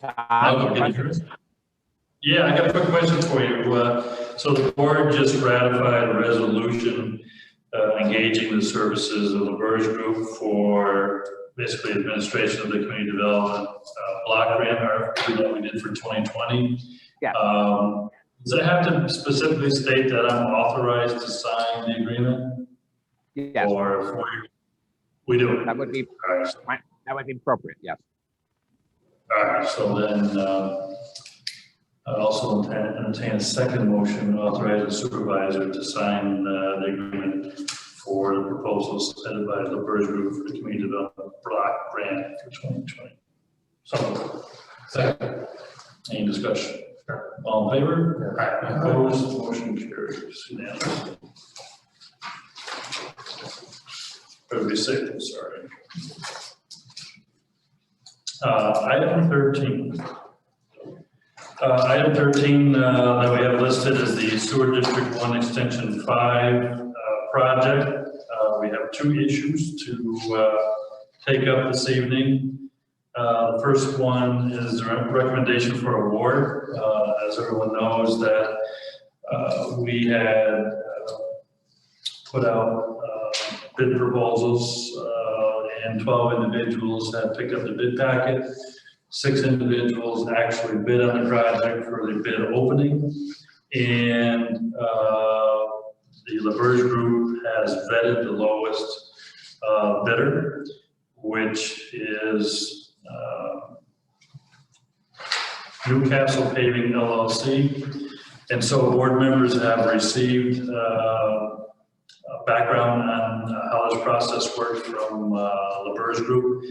Malcolm, can you hear us? Yeah, I got a quick question for you. So the board just ratified a resolution engaging the services of the LaBerge Group for basically administration of the community development block grant RFP that we did for 2020. Yeah. Does it have to specifically state that I'm authorized to sign the agreement? Yes, Or if we do it? that would be, All right. that would be appropriate, yes. All right, so then I also entertain a second motion authorizing the supervisor to sign the agreement for the proposal submitted by the LaBerge Group for the community development block grant for 2020. So, Second. any discussion? All in favor? Aye. Opposed? Motion carries unanimously. Better be safe, I'm sorry. Item 13. Item 13 that we have listed is the Sewer District 1 Extension 5 project. We have two issues to take up this evening. The first one is the recommendation for award. As everyone knows that we had put out bid proposals and 12 individuals had picked up the bid packet. 6 individuals actually bid on the project for the bid opening. And the LaBerge Group has vetted the lowest bidder, which is Newcastle Paving LLC. And so board members have received background on how this process works from LaBerge Group.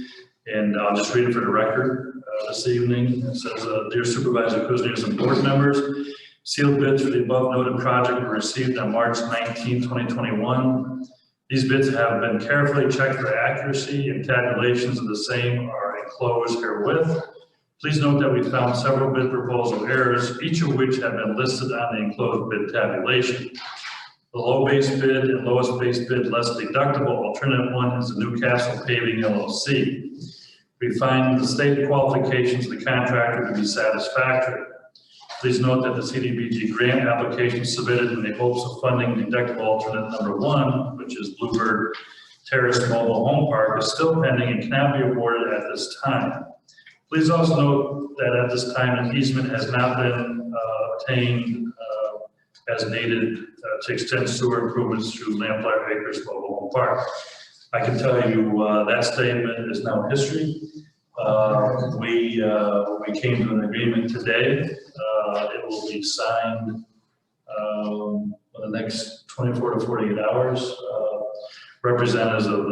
And I'll just read it for the record this evening. It says, Dear Supervisor Kuzniers and board members, sealed bids for the above noted project were received on March 19, 2021. These bids have been carefully checked for accuracy and tabulations of the same are enclosed herewith. Please note that we found several bid proposal errors, each of which have been listed on the enclosed bid tabulation. The low base bid and lowest base bid less deductible alternate one is the Newcastle Paving LLC. We find the state qualifications of the contractor to be satisfactory. Please note that the CDBG grant application submitted in the hopes of funding deductible alternate number one, which is Bluebird Terrace Mobile Home Park, is still pending and cannot be awarded at this time. Please also note that at this time, an easement has not been obtained as needed to extend sewer improvements through Lamplighter Acres Mobile Home Park. I can tell you that statement is now history. We came to an agreement today. It will be signed in the next 24 to 48 hours. Representatives of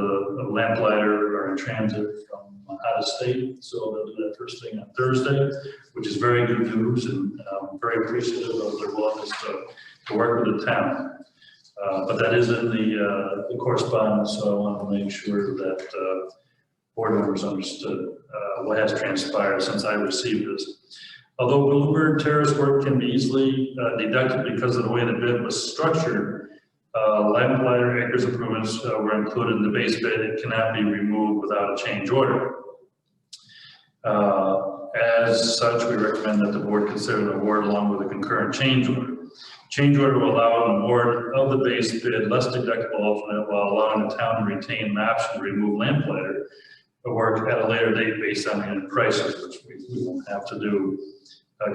Lamplighter are in transit from out of state, so they'll do that first thing on Thursday, which is very good news, and I'm very appreciative of their willingness to work with the town. But that is in the correspondence, so I want to make sure that board members understood what has transpired since I received this. Although Bluebird Terrace work can be easily deducted because of the way the bid was structured, Lamplighter Acres improvements were included in the base bid. It cannot be removed without a change order. As such, we recommend that the board consider an award along with a concurrent change order. Change order will allow an award of the base bid less deductible alternate while allowing the town to retain an option to remove Lamplighter work at a later date based on unit prices, which we won't have to do.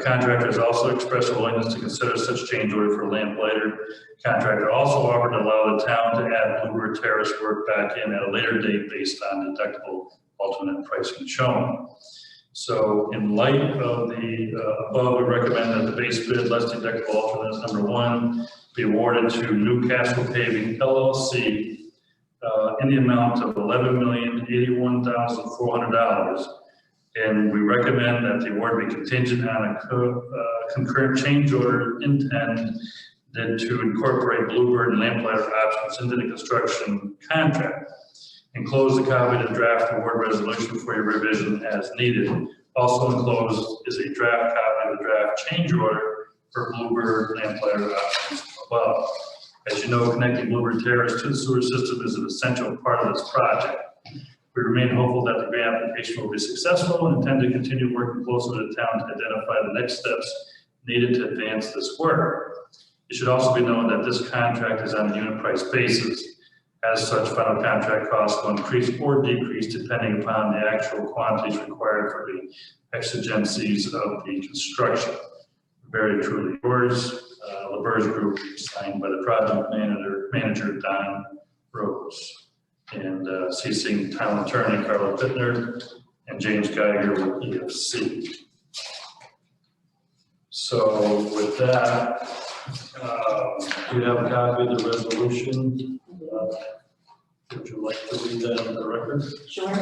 Contractors also expressed a willingness to consider such change order for Lamplighter. Contractor also offered to allow the town to add Bluebird Terrace work back in at a later date based on deductible alternate pricing shown. So in light of the above, we recommend that the base bid less deductible alternate number one be awarded to Newcastle Paving LLC in the amount of $11,081,400. And we recommend that the award be contingent on a concurrent change order intended to incorporate Bluebird and Lamplighter options into the construction contract. Enclose the copy of the draft award resolution for your revision as needed. Also enclosed is a draft copy of the draft change order for Bluebird and Lamplighter options above. As you know, connecting Bluebird Terrace to the sewer system is an essential part of this project. We remain hopeful that the grant application will be successful and intend to continue working closely with the town to identify the next steps needed to advance this work. It should also be known that this contract is on a unit price basis. As such, final contract costs will increase or decrease depending upon the actual quantities required for the exigencies of the construction. Very truly yours, LaBerge Group, signed by the project manager Don Rose, and CCing town attorney Carla Pittner and James Geiger with EFC. So with that, do you have a copy of the resolution? Would you like to read that on the record? Sure.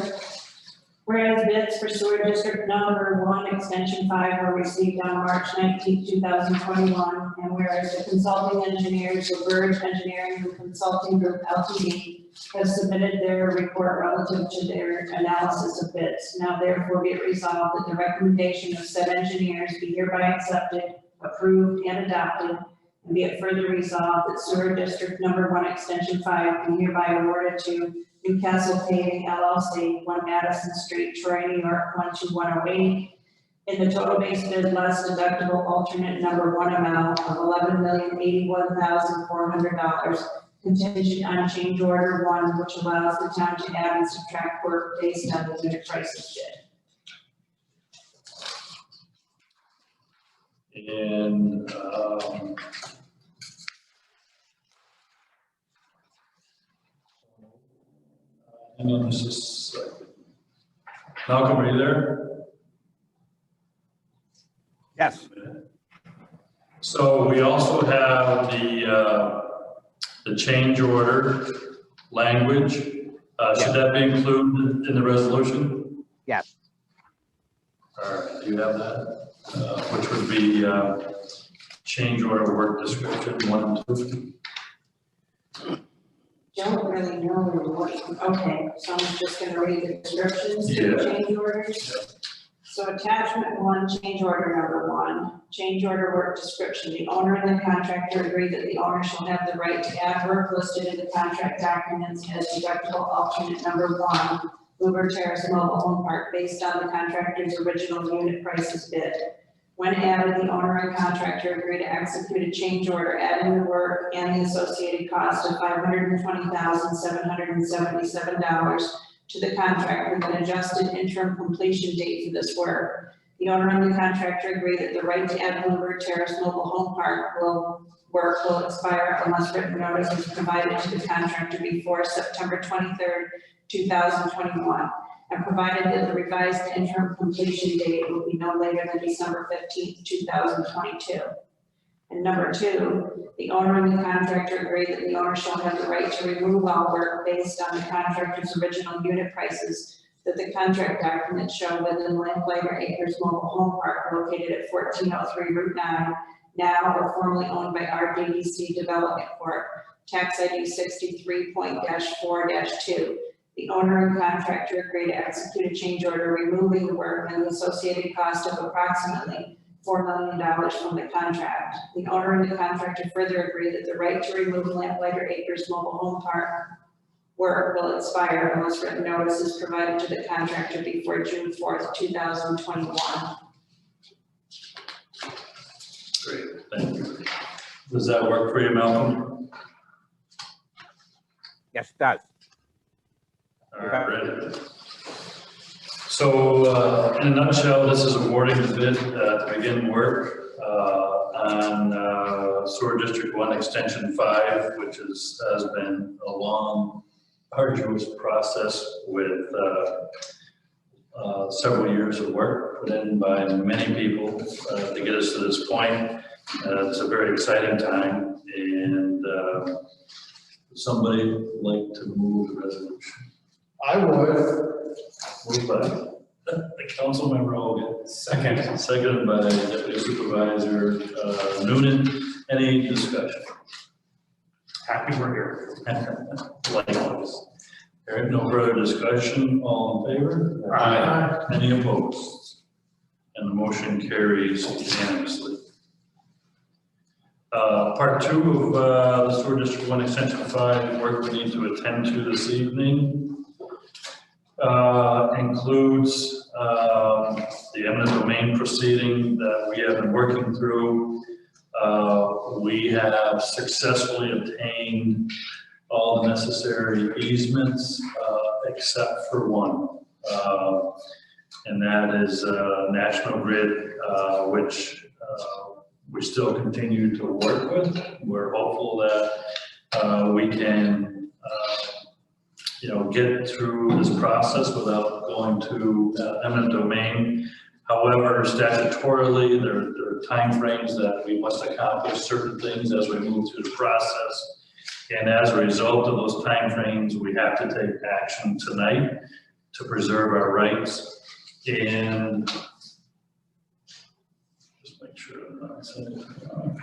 Whereas bids for sewer district number 1, extension 5 were received on March 19, 2021, and whereas the consulting engineers, LaBerge Engineering and Consulting Group Ltd, have submitted their report relative to their analysis of bids. Now therefore be it resolved that the recommendation of said engineers be hereby accepted, approved, and adopted, and be it further resolved that sewer district number 1, extension 5 be hereby awarded to Newcastle Paving LLC, 1 Madison Street, Troy, New York, 12108, in the total base bid less deductible alternate number 1 amount of $11,081,400, contingent on change order 1, which allows the town to add and subtract work based on the unit price of bid. And hang on just a second. Malcolm, are you there? Yes. So we also have the change order language. Should that be included in the resolution? Yes. All right, do you have that? Which would be change order work description 1 and 2. Don't really know what, okay, so I'm just gonna read the descriptions of the change orders. So attachment 1, change order number 1, change order work description. The owner and the contractor agree that the owner shall have the right to add work listed in the contract documents as deductible alternate number 1, Bluebird Terrace Mobile Home Park, based on the contractor's original unit prices bid. When added, the owner and contractor agree to execute a change order adding the work and the associated cost of $520,777 to the contract with an adjusted interim completion date for this work. The owner and the contractor agree that the right to add Bluebird Terrace Mobile Home Park will expire unless written notice is provided to the contractor before September 23rd, 2021, and provided that the revised interim completion date will be no later than December 15th, 2022. And number 2, the owner and the contractor agree that the owner shall have the right to remove all work based on the contractor's original unit prices that the contract documents show within Lamplighter Acres Mobile Home Park located at 1403 Route 9, now or formerly owned by RDDC Development Corp., tax ID 63.4-2. The owner and contractor agree to execute a change order removing the work and the associated cost of approximately $4 million from the contract. The owner and the contractor further agree that the right to remove Lamplighter Acres Mobile Home Park work will expire unless written notice is provided to the contractor before June 4th, 2021. Great, thank you. Does that work for you, Malcolm? Yes, it does. All right, ready. So in a nutshell, this is awarding the bid to begin work on Sewer District 1 Extension 5, which has been a long, arduous process with several years of work put in by many people to get us to this point. It's a very exciting time, and somebody would like to move the resolution. I would. Moved by the council member Hogan, seconded by Deputy Supervisor Noonan. Any discussion? Happy we're here. Likewise. There is no further discussion. All in favor? Aye. Any opposed? And the motion carries unanimously. Part 2 of the Sewer District 1 Extension 5 work we need to attend to this evening includes the eminent domain proceeding that we have been working through. We have successfully obtained all the necessary easements except for one, and that is National Grid, which we still continue to work with. We're hopeful that we can get through this process without going to eminent domain. However, statutorily, there are timeframes that we must accomplish certain things as we move through the process. And as a result of those timeframes, we have to take action tonight to preserve our rights. And just make sure I'm not saying it wrong.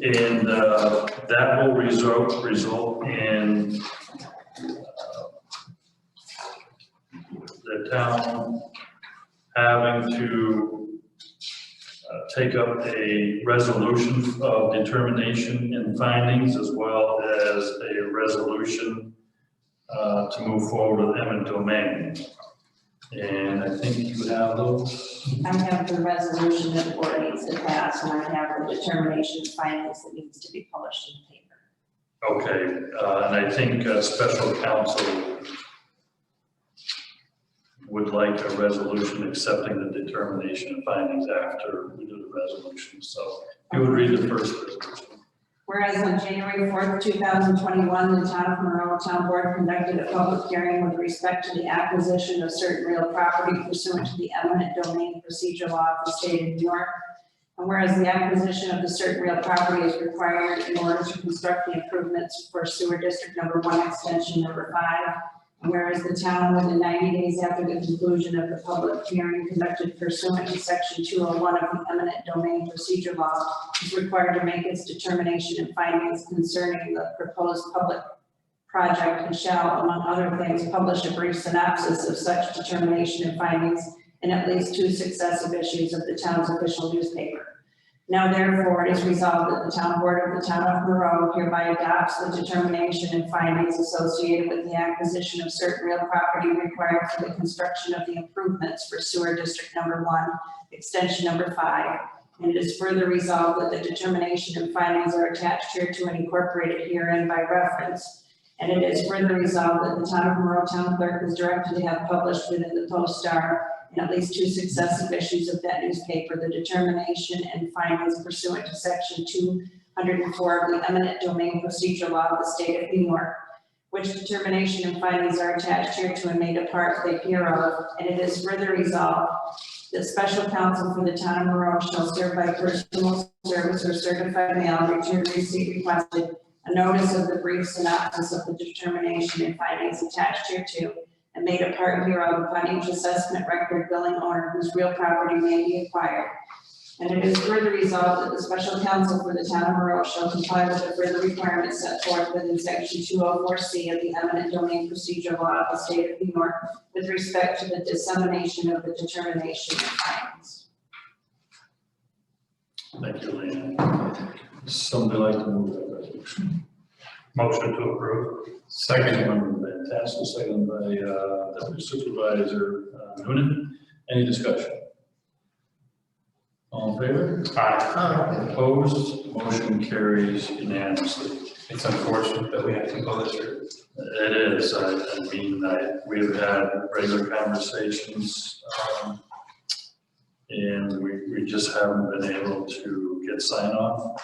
And that will result in the town having to take up a resolution of determination and findings, as well as a resolution to move forward with eminent domain. And I think you have those. I have the resolution that the board needs to pass, and I have the determination of findings that needs to be published in the paper. Okay, and I think special counsel would like a resolution accepting the determination and findings after we do the resolution. So you would read the first resolution. Whereas on January 4th, 2021, the Town of Monroe Town Board conducted a public hearing with respect to the acquisition of certain real property pursuant to the eminent domain procedure law of the state of New York. And whereas the acquisition of the certain real property is required in order to construct the improvements for Sewer District Number 1 Extension Number 5. And whereas the town, within 90 days after the conclusion of the public hearing conducted pursuant to Section 201 of the eminent domain procedure law, is required to make its determination and findings concerning the proposed public project, and shall, among other things, publish a brief synopsis of such determination and findings in at least 2 successive issues of the town's official newspaper. Now therefore, it is resolved that the town board of the town of Monroe hereby adopts the determination and findings associated with the acquisition of certain real property required for the construction of the improvements for sewer district number 1, extension number 5. And it is further resolved that the determination and findings are attached here to and incorporated herein by reference. And it is further resolved that the town of Monroe town clerk is directed to have published within the Post-Star in at least 2 successive issues of that newspaper, the determination and findings pursuant to section 204 of the eminent domain procedure law of the state of New York, which determination and findings are attached here to and made a part hereof. And it is further resolved that special counsel for the town of Monroe shall serve by personal service or certified mail, return receipt requested, a notice of the brief synopsis of the determination and findings attached hereto, and made a part hereof upon each assessment record billing owner whose real property may be acquired. And it is further resolved that the special counsel for the town of Monroe shall comply with the further requirements set forth within section 204C of the eminent domain procedure law of the state of New York with respect to the dissemination of the determination and findings. Thank you, Leanne. Somebody like to move that resolution? Motion to approve. Second. Van Tassel, second by Deputy Supervisor Noonan. Any discussion? All in favor? Aye. Opposed? Motion carries unanimously. It's unfortunate that we have to go this route. It is. We've had regular conversations, and we just haven't been able to get sign off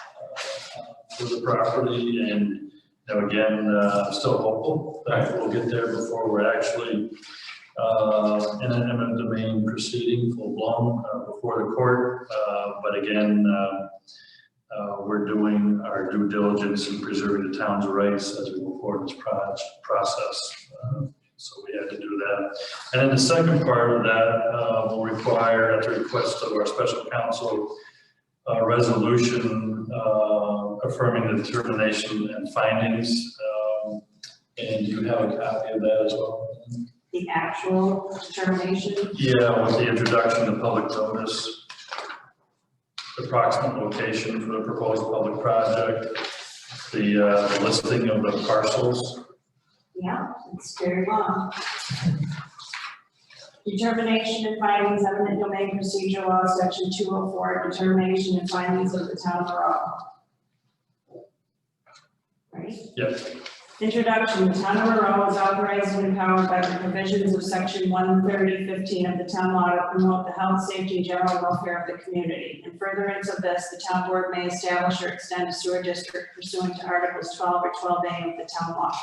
for the property. And again, I'm still hopeful that we'll get there before we're actually in an eminent domain proceeding full blown before the court. But again, we're doing our due diligence in preserving the town's rights as we move forward in this process. So we had to do that. And then the second part of that will require, at the request of our special counsel, a resolution affirming the determination and findings. And you have a copy of that as well? The actual determination? Yeah, with the introduction of public notice, approximate location for the proposed public project, the listing of the parcels. Yeah, it's very long. Determination and findings, eminent domain procedure law, section 204, determination and findings of the town of Monroe. Right? Yep. Introduction, the town of Monroe is authorized and empowered by the provisions of section 130.15 of the town law to promote the health, safety, and general welfare of the community. In furtherance of this, the town board may establish or extend a sewer district pursuant to articles 12 or 12A of the town law.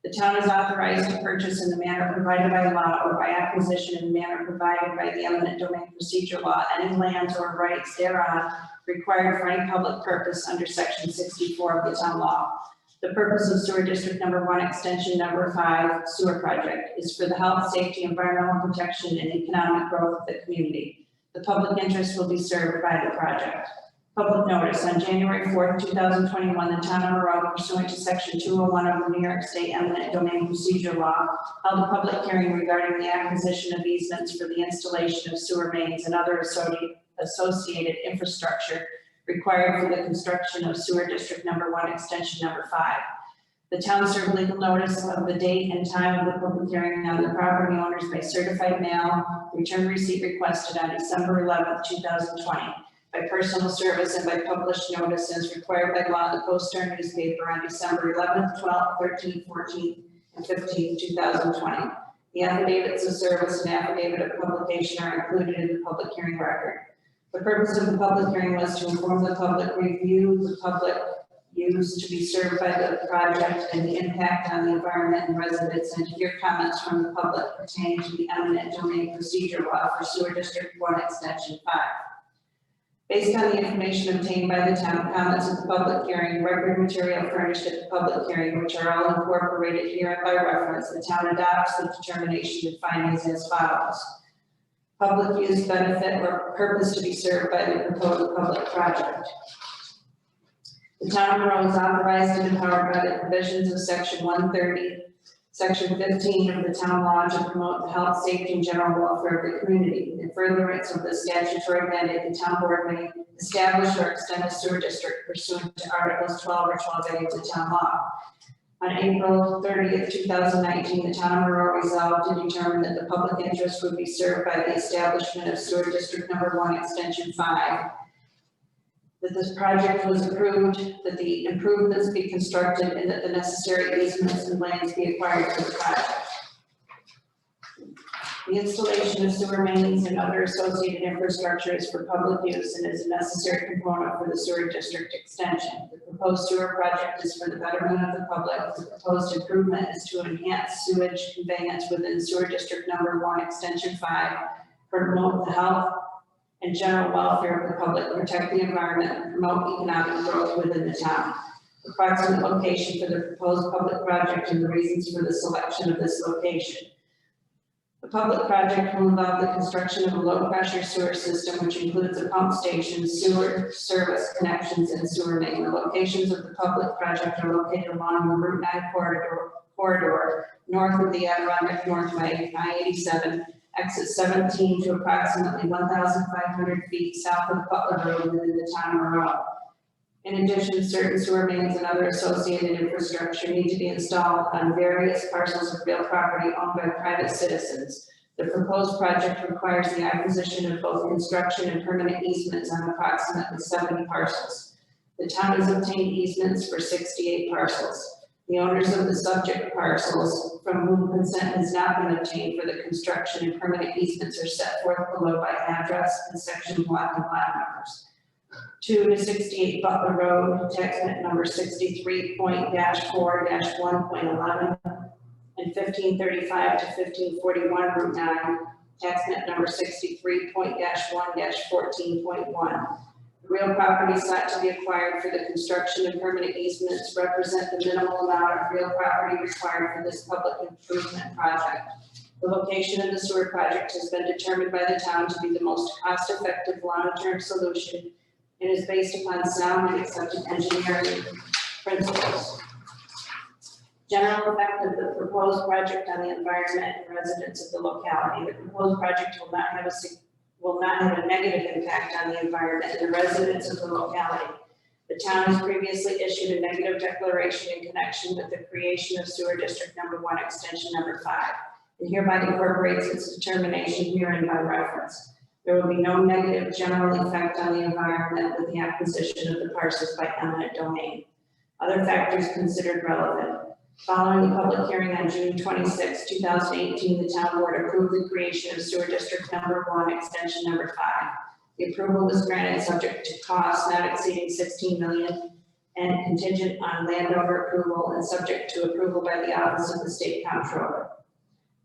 The town is authorized to purchase in the manner provided by law or by acquisition in the manner provided by the eminent domain procedure law any lands or rights thereon required for any public purpose under section 64 of the town law. The purpose of sewer district number 1 extension number 5 sewer project is for the health, safety, environmental protection, and economic growth of the community. The public interest will be served by the project. Public notice on January 4th, 2021, the town of Monroe, pursuant to section 201 of the New York State eminent domain procedure law, held a public hearing regarding the acquisition of easements for the installation of sewer mains and other associated infrastructure required for the construction of sewer district number 1 extension number 5. The town served legal notice of the date and time of the public hearing on the property owners by certified mail, return receipt requested on December 11th, 2020, by personal service and by published notice as required by law in the Post-Star newspaper on December 11th, 12th, 13th, 14th, and 15th, 2020. The affidavits of service and affidavit of publication are included in the public hearing record. The purpose of the public hearing was to inform the public, review the public use to be served by the project and the impact on the environment and residents, and to hear comments from the public pertaining to the eminent domain procedure law for sewer district 1 extension 5. Based on the information obtained by the town, comments of the public hearing, record material furnished at the public hearing, which are all incorporated here by reference, the town adopts the determination and findings as follows. Public use, benefit, or purpose to be served by the proposed public project. The town of Monroe is authorized and empowered by the provisions of section 130, Section 15 of the town law to promote the health, safety, and general welfare of the community. In furtherance of the statutory mandate, the town board may establish or extend a sewer district pursuant to Articles 12 or 12A of the town law. On April 30th, 2019, the town of Monroe resolved to determine that the public interest would be served by the establishment of sewer district number 1, extension 5. That this project was approved, that the improvements be constructed, and that the necessary easements and lands be acquired for the project. The installation of sewer mains and other associated infrastructure is for public use and is a necessary component for the sewer district extension. The proposed sewer project is for the betterment of the public. The proposed improvement is to enhance sewage conveyance within sewer district number 1, extension 5, promote the health and general welfare of the public, protect the environment, and promote economic growth within the town. Approximate location for the proposed public project and the reasons for the selection of this location. The public project will involve the construction of a low-pressure sewer system, which includes a pump station, sewer service connections, and sewer main. The locations of the public project are located along the Route 9 corridor north of the Adirondack Northway, I-87, exit 17 to approximately 1,500 feet south of Butler Road within the town of Monroe. In addition, certain sewer mains and other associated infrastructure need to be installed on various parcels of real property owned by private citizens. The proposed project requires the acquisition of both construction and permanent easements on approximately 70 parcels. The town has obtained easements for 68 parcels. The owners of the subject parcels from whom consent has not been obtained for the construction and permanent easements are set forth below by address and section block and lot numbers. 2 to 68 Butler Road, tax map number 63.4-1.11, and 1535 to 1541 Route 9, tax map number 63.1-14.1. Real property sought to be acquired for the construction and permanent easements represent the minimal amount of real property required for this public improvement project. The location of the sewer project has been determined by the town to be the most cost-effective long-term solution and is based upon sound and accepted engineering principles. General effect of the proposed project on the environment and residents of the locality. The proposed project will not have a negative impact on the environment and the residents of the locality. The town has previously issued a negative declaration in connection with the creation of sewer district number 1, extension number 5, and hereby incorporates its determination herein by reference. There will be no negative general effect on the environment with the acquisition of the parcels by eminent domain. Other factors considered relevant. Following the public hearing on June 26, 2018, the town board approved the creation of sewer district number 1, extension number 5. The approval was granted subject to costs not exceeding $16 million and contingent on landowner approval and subject to approval by the Office of the State Comptroller.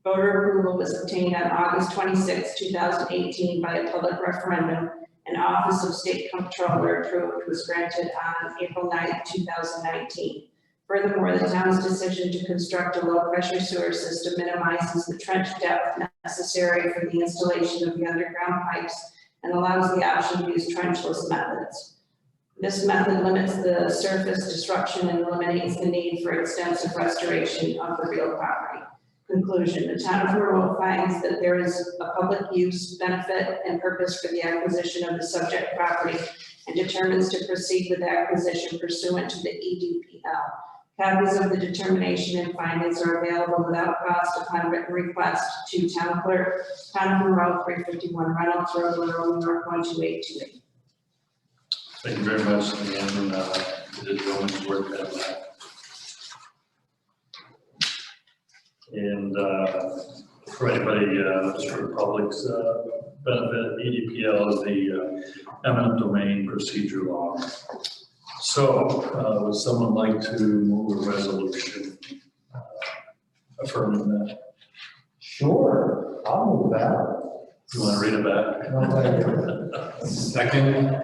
Voter approval was obtained on August 26, 2018 by a public referendum, and Office of State Comptroller approved was granted on April 9, 2019. Furthermore, the town's decision to construct a low-pressure sewer system minimizes the trench depth necessary for the installation of the underground pipes and allows the option to use trenchless methods. This method limits the surface disruption and eliminates the need for extensive restoration of the real property. Conclusion, the town of Monroe finds that there is a public use, benefit, and purpose for the acquisition of the subject property and determines to proceed with acquisition pursuant to the EDPL. Copies of the determination and findings are available without cost upon written request to Town Clerk, Town of Monroe, 351 Reynolds Road, Monroe, New York, 12828. Thank you very much, and you did yeoman's work on that. And for anybody, just for the public's benefit, EDPL is the eminent domain procedure law. So, would someone like to move a resolution affirming that? Sure, I'll move that. You want to read it back? No, thank you. Second.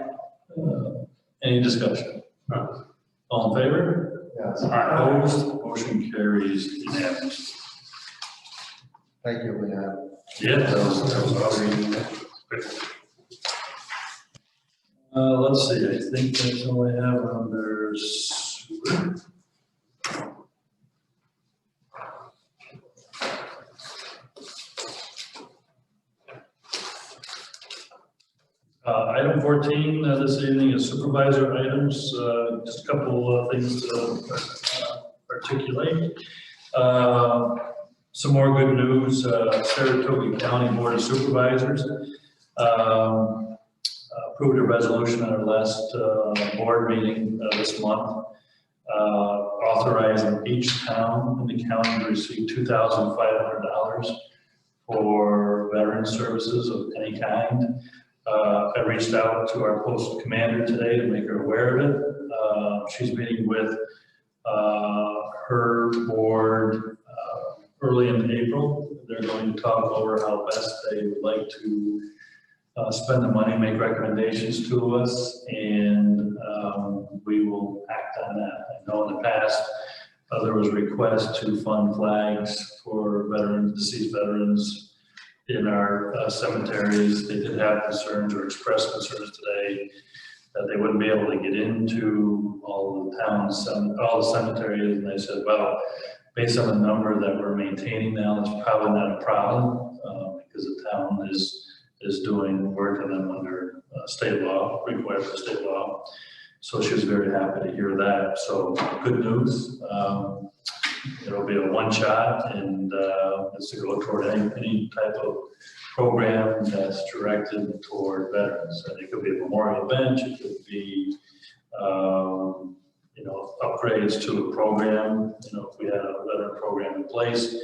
Any discussion? No. All in favor? Yes, Opposed? Motion carries unanimously. thank you, Leanne. Yeah, that was already. Let's see, I think that's all I have under sewer. Item 14 this evening is supervisor items. Just a couple of things to articulate. Some more good news. Saratoga County Board of Supervisors approved a resolution at our last board meeting this month, authorizing each town in the county to receive $2,500 for veteran services of any kind. I reached out to our postal commander today to make her aware of it. She's meeting with her board early in April. They're going to talk over how best they would like to spend the money, make recommendations to us, and we will act on that. I know in the past there was a request to fund flags for veterans, deceased veterans in our cemeteries. They did have concerns or expressed concerns today that they wouldn't be able to get into all the towns, all the cemeteries, and they said, well, based on the number that we're maintaining now, it's probably not a problem because the town is doing work on them under state law, required by state law. So she was very happy to hear that. So good news. It'll be a one shot, and it's to go toward any type of program that's directed toward veterans. And it could be a memorial bench, it could be you know, upgrades to a program, you know, if we had a veteran program in place.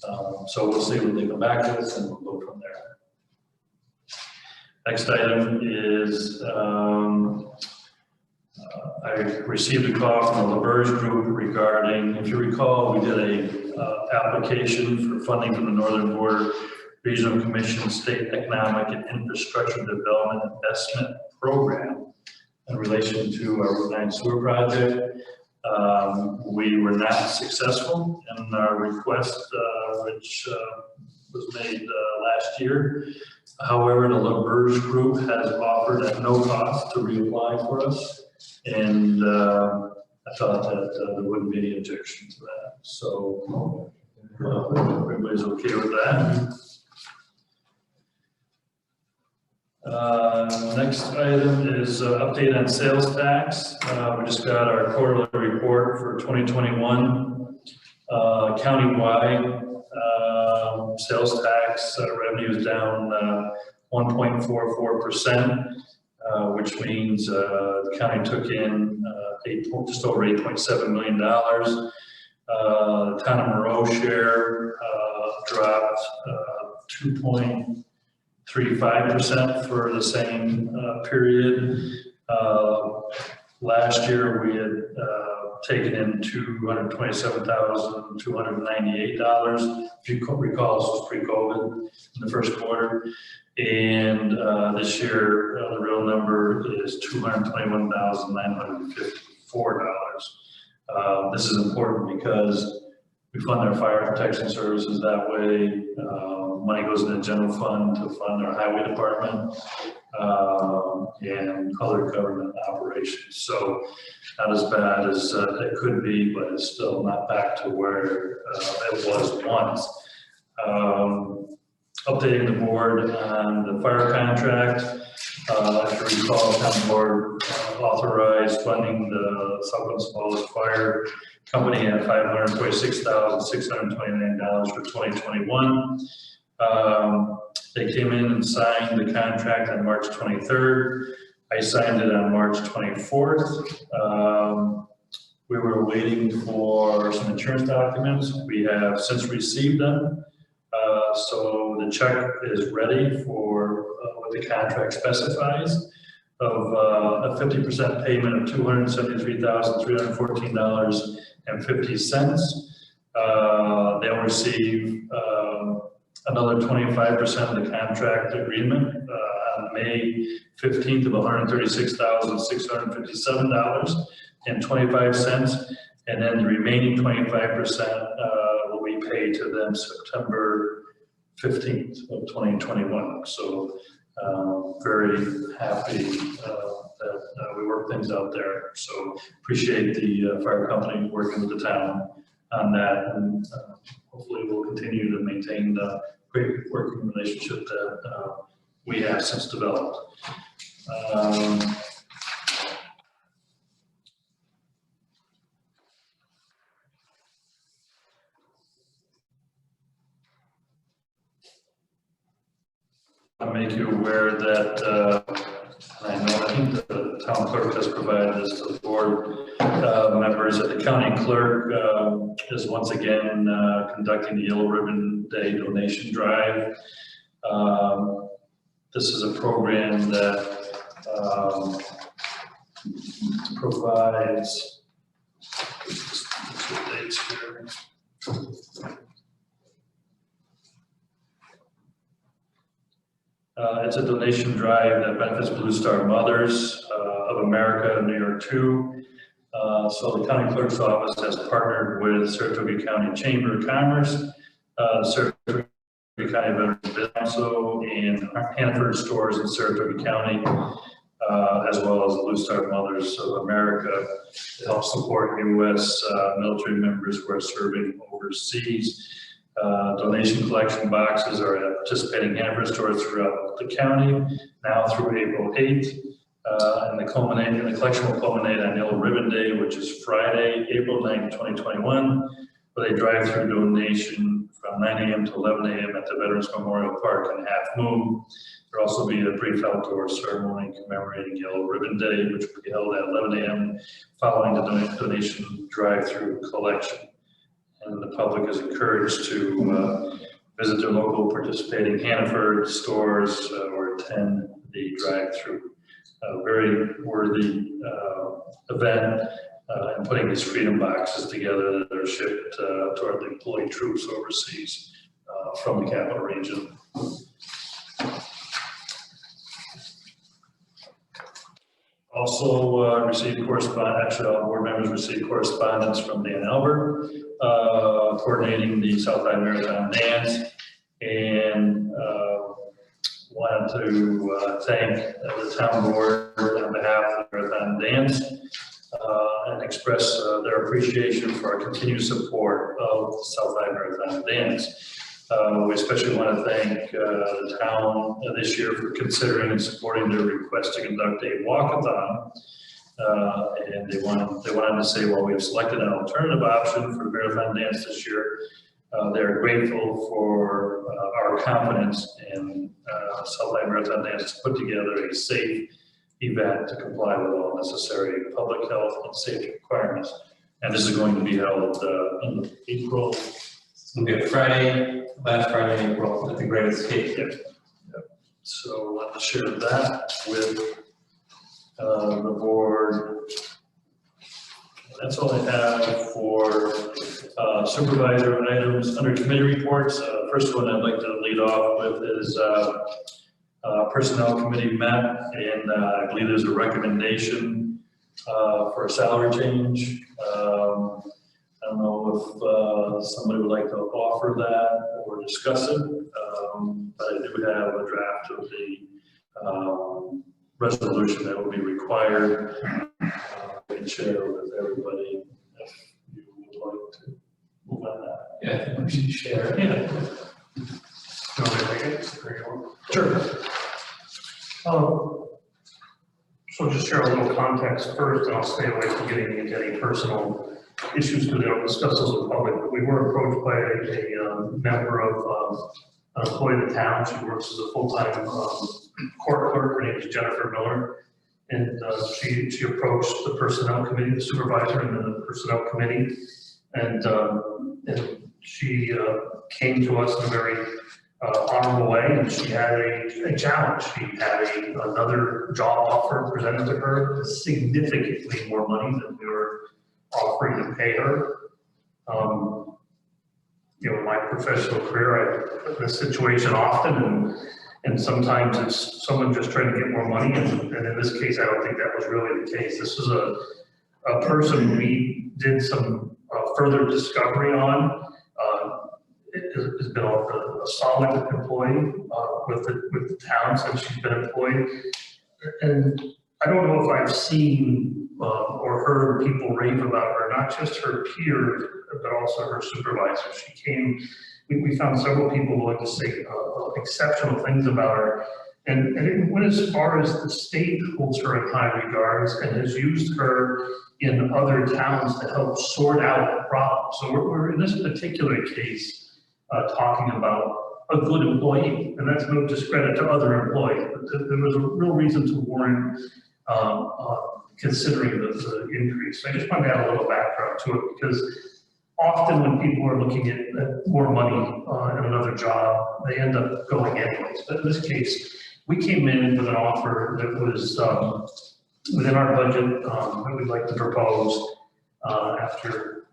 So we'll see what they come back with, and we'll go from there. Next item is I received a call from the LaBerge Group regarding, if you recall, we did a application for funding from the Northern Border Regional Commission State Economic and Infrastructure Development Investment Program in relation to our Route 9 sewer project. We were not successful in our request, which was made last year. However, the LaBerge Group has offered at no cost to reapply for us. And I thought that there wouldn't be any objection to that. So everybody's okay with that. Next item is update on sales tax. We just got our quarterly report for 2021. Countywide sales tax revenue is down 1.44%. Which means the county took in just over $8.7 million. The town of Monroe share dropped 2.35% for the same period. Last year we had taken in $227,298. If you recall, this was pre-COVID in the first quarter. And this year, the real number is $221,954. This is important because we fund our fire protection services that way. Money goes in the general fund to fund our highway department and other government operations. So not as bad as it could be, but it's still not back to where it was once. Updating the board on the fire contract. If you recall, the town board authorized funding the Southland Falls Fire Company at $546,629 for 2021. They came in and signed the contract on March 23rd. I signed it on March 24th. We were waiting for some insurance documents. We have since received them. So the check is ready for what the contract specifies of a 50% payment of $273,314.50. They'll receive another 25% of the contract agreement on May 15th of $136,657.25. And then the remaining 25% will be paid to them September 15th of 2021. So very happy that we work things out there. So appreciate the fire company working with the town on that, and hopefully we'll continue to maintain the great working relationship that we have since developed. I'll make you aware that, I think the town clerk has provided this to the board members, that the county clerk is once again conducting the Yellow Ribbon Day donation drive. This is a program that provides, dates here. It's a donation drive that benefits Blue Star Mothers of America in New York 2. So the county clerk's office has partnered with Saratoga County Chamber of Commerce, Saratoga County Veterans Business Council, and Hannaford Stores in Saratoga County, as well as Blue Star Mothers of America, to help support U.S. Military members who are serving overseas. Donation collection boxes are at participating Hannaford stores throughout the county now through April 8th. And the collection will culminate on Yellow Ribbon Day, which is Friday, April 9th, 2021, with a drive-through donation from 9 a.m. to 11 a.m. at the Veterans Memorial Park in Half Moon. There'll also be a brief outdoor ceremony commemorating Yellow Ribbon Day, which will be held at 11 a.m. following the donation drive-through collection. And the public is encouraged to visit their local participating Hannaford stores or attend the drive-through. Very worthy event in putting these freedom boxes together that are shipped toward the deployed troops overseas from the capital region. Also received correspondence, actually all board members received correspondence from Dan Albert, coordinating the Southside Marathon Dance, and wanted to thank the town board on behalf of the Marathon Dance and express their appreciation for our continued support of the Southside Marathon Dance. We especially want to thank the town this year for considering and supporting their request to conduct a walkathon. And they wanted to say, while we have selected an alternative option for marathon dance this year, they're grateful for our confidence in Southside Marathon Dance to put together a safe event to comply with all necessary public health and safety requirements. And this is going to be held in April. It's going to be a Friday, last Friday in April at the Great Escape. Yep. So I want to share that with the board. That's all I have for supervisor items under committee reports. First one I'd like to lead off with is personnel committee met, and I believe there's a recommendation for a salary change. I don't know if somebody would like to offer that or discuss it, but I do have a draft of the resolution that would be required. I can share with everybody if you would like to move on that. Yeah, I think we should share. Yeah. Sure. So just share a little context first, and I'll stay away from getting into any personal issues because they don't discuss those in public. But we were approached by a member of an employee of the town. She works as a full-time court clerk. Her name is Jennifer Miller. And she approached the personnel committee, the supervisor and the personnel committee. And she came to us in a very honorable way, and she had a challenge. She had another job offer presented to her, significantly more money than we were offering to pay her. You know, in my professional career, I've been in this situation often, and sometimes it's someone just trying to get more money, and in this case, I don't think that was really the case. This is a person we did some further discovery on. Has been a solid employee with the town since she's been employed, and I don't know if I've seen or heard people rave about her, not just her peers, but also her supervisor. She came, we found several people willing to say exceptional things about her, And went as far as the state holds her in high regards and has used her in other towns to help sort out problems. So we're in this particular case talking about a good employee, and that's no discredit to other employees, but there was a real reason to warrant considering the increase. I just wanted to add a little background to it because often when people are looking at more money in another job, they end up going anyways. But in this case, we came in with an offer that was within our budget that we'd like to propose after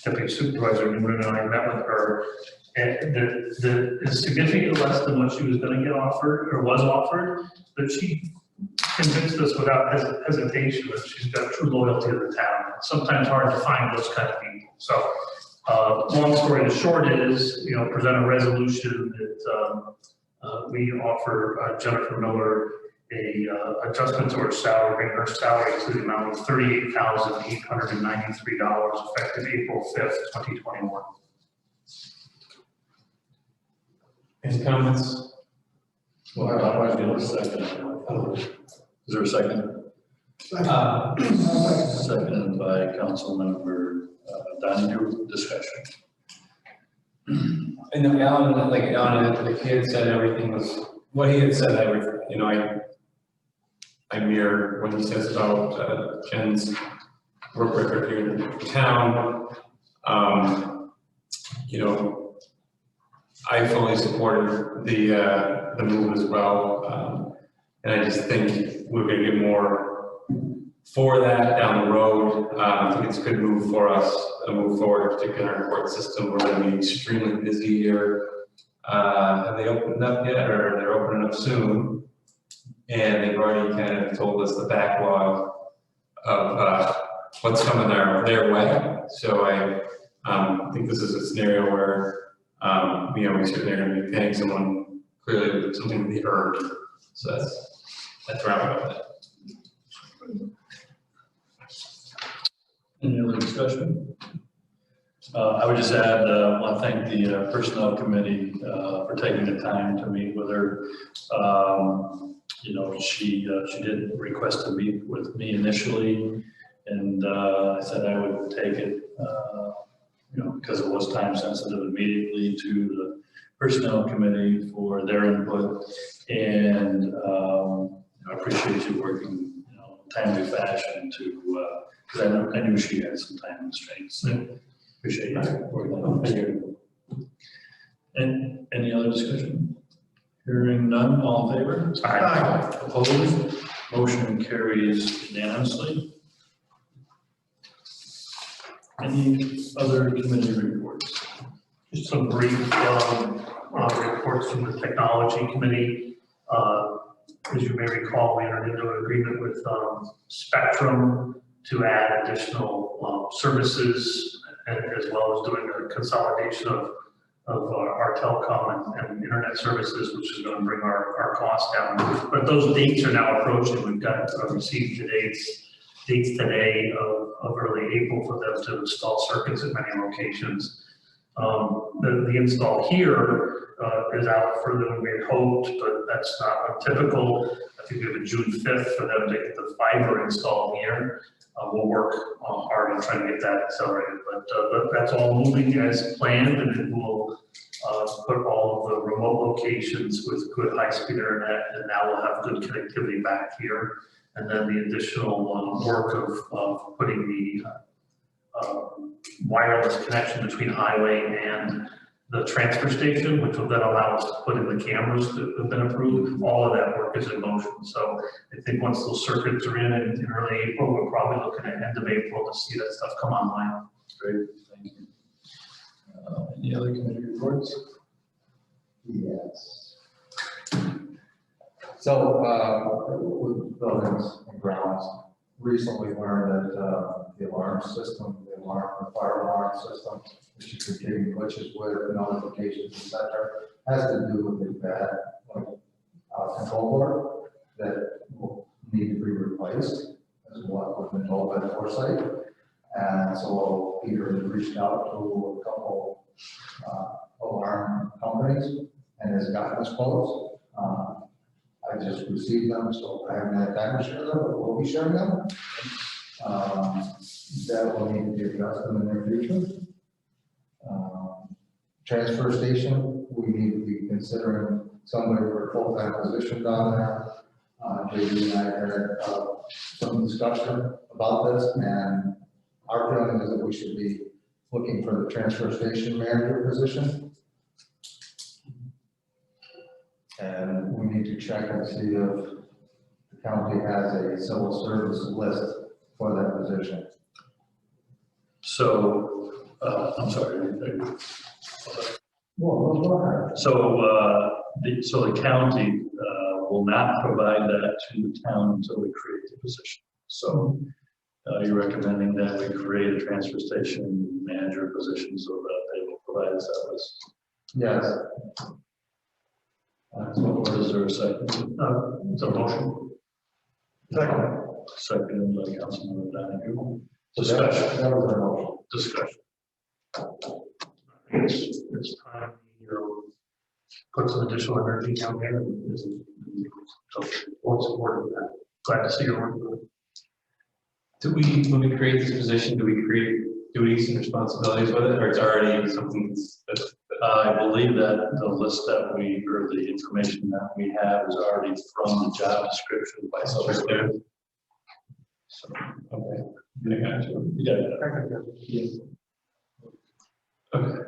Deputy Supervisor Newman and I met with her. And that is significantly less than what she was going to get offered or was offered, but she convinced us without hesitation that she's got true loyalty to the town. It's sometimes hard to find those kind of people. So long story short is, present a resolution that we offer Jennifer Miller a adjustment to her salary, bring her salary to the amount of $38,893 effective April 5th, 2021. Any comments? Well, I feel a second. Is there a second? Seconded by Councilmember Donahue. Discussion. And then Alan, like he had said, everything was, what he had said, I mirror what he says about Jen's work record here in the town. I fully supported the move as well. And I just think we're gonna get more for that down the road. I think it's a good move for us, a move forward, particularly in our court system. We're gonna be extremely busy here. Have they opened up yet, or they're opening up soon? And they've already kind of told us the backlog of what's coming their way. So I think this is a scenario where we certainly are going to be paying someone clearly with something to be earned. So that's where I'm at with that. Any other discussion? I would just add, I want to thank the Personnel Committee for taking the time to meet with her. She did request to meet with me initially, and I said I would take it, because it was time sensitive, immediately to the Personnel Committee for their input. And I appreciate you working, timely fashion to, because I knew she had some time constraints. So appreciate you working on that. And any other discussion? Hearing none, all in favor? Aye. Opposed? Motion carries unanimously. Any other committee reports? Just some brief reports from the Technology Committee. As you may recall, we entered into an agreement with Spectrum to add additional services, as well as doing a consolidation of our telecom and internet services, which is going to bring our costs down. But those dates are now approaching. We've got received the dates today of early April for them to install circuits at many locations. The install here is out further than we had hoped, but that's not untypical. I think we have a June 5th for them to get the fiber installed here. We'll work hard on trying to get that accelerated, but that's all moving as planned, and it will put all of the remote locations with good high-speed internet, and now we'll have good connectivity back here. And then the additional work of putting the wireless connection between highway and the transfer station, which will then allow us to put in the cameras that have been approved. All of that work is in motion. So I think once those circuits are in early April, we're probably looking at end of April to see that stuff come online. Great, thank you. Any other committee reports? Yes. So, with buildings and grounds, recently learned that the alarm system, the fire alarm system, which you could give glitches with, notifications, etc., has to do with the bad control board that will need to be replaced, as what we've been told by the foresight. And so Peter has reached out to a couple alarm companies and has gotten us quotes. I just received them, so I haven't had time to share them, but we'll be sharing them. That will need to be addressed in the near future. Transfer station, we need to be considering somebody for a full-time position down there. JD and I had some discussion about this, and our feeling is that we should be looking for the transfer station manager position. And we need to check and see if the county has a civil service list for that position. So, I'm sorry. Well, go ahead. So, the county will not provide that to the town until we create the position. So, you're recommending that we create a transfer station manager position so that they will provide us that list? Yes. Is there a second? It's a motion. Second. Second by Councilmember Donahue. So Discussion. that was our motion. Discussion. It's time you put some additional energy down there. So, full support of that. Glad to see you're working with it. Do we, when we create this position, do we create duties and responsibilities with it, or it's already something that's? I believe that the list that we, or the information that we have is already from the job description by substitute. So, Okay. I got you. yeah. Okay.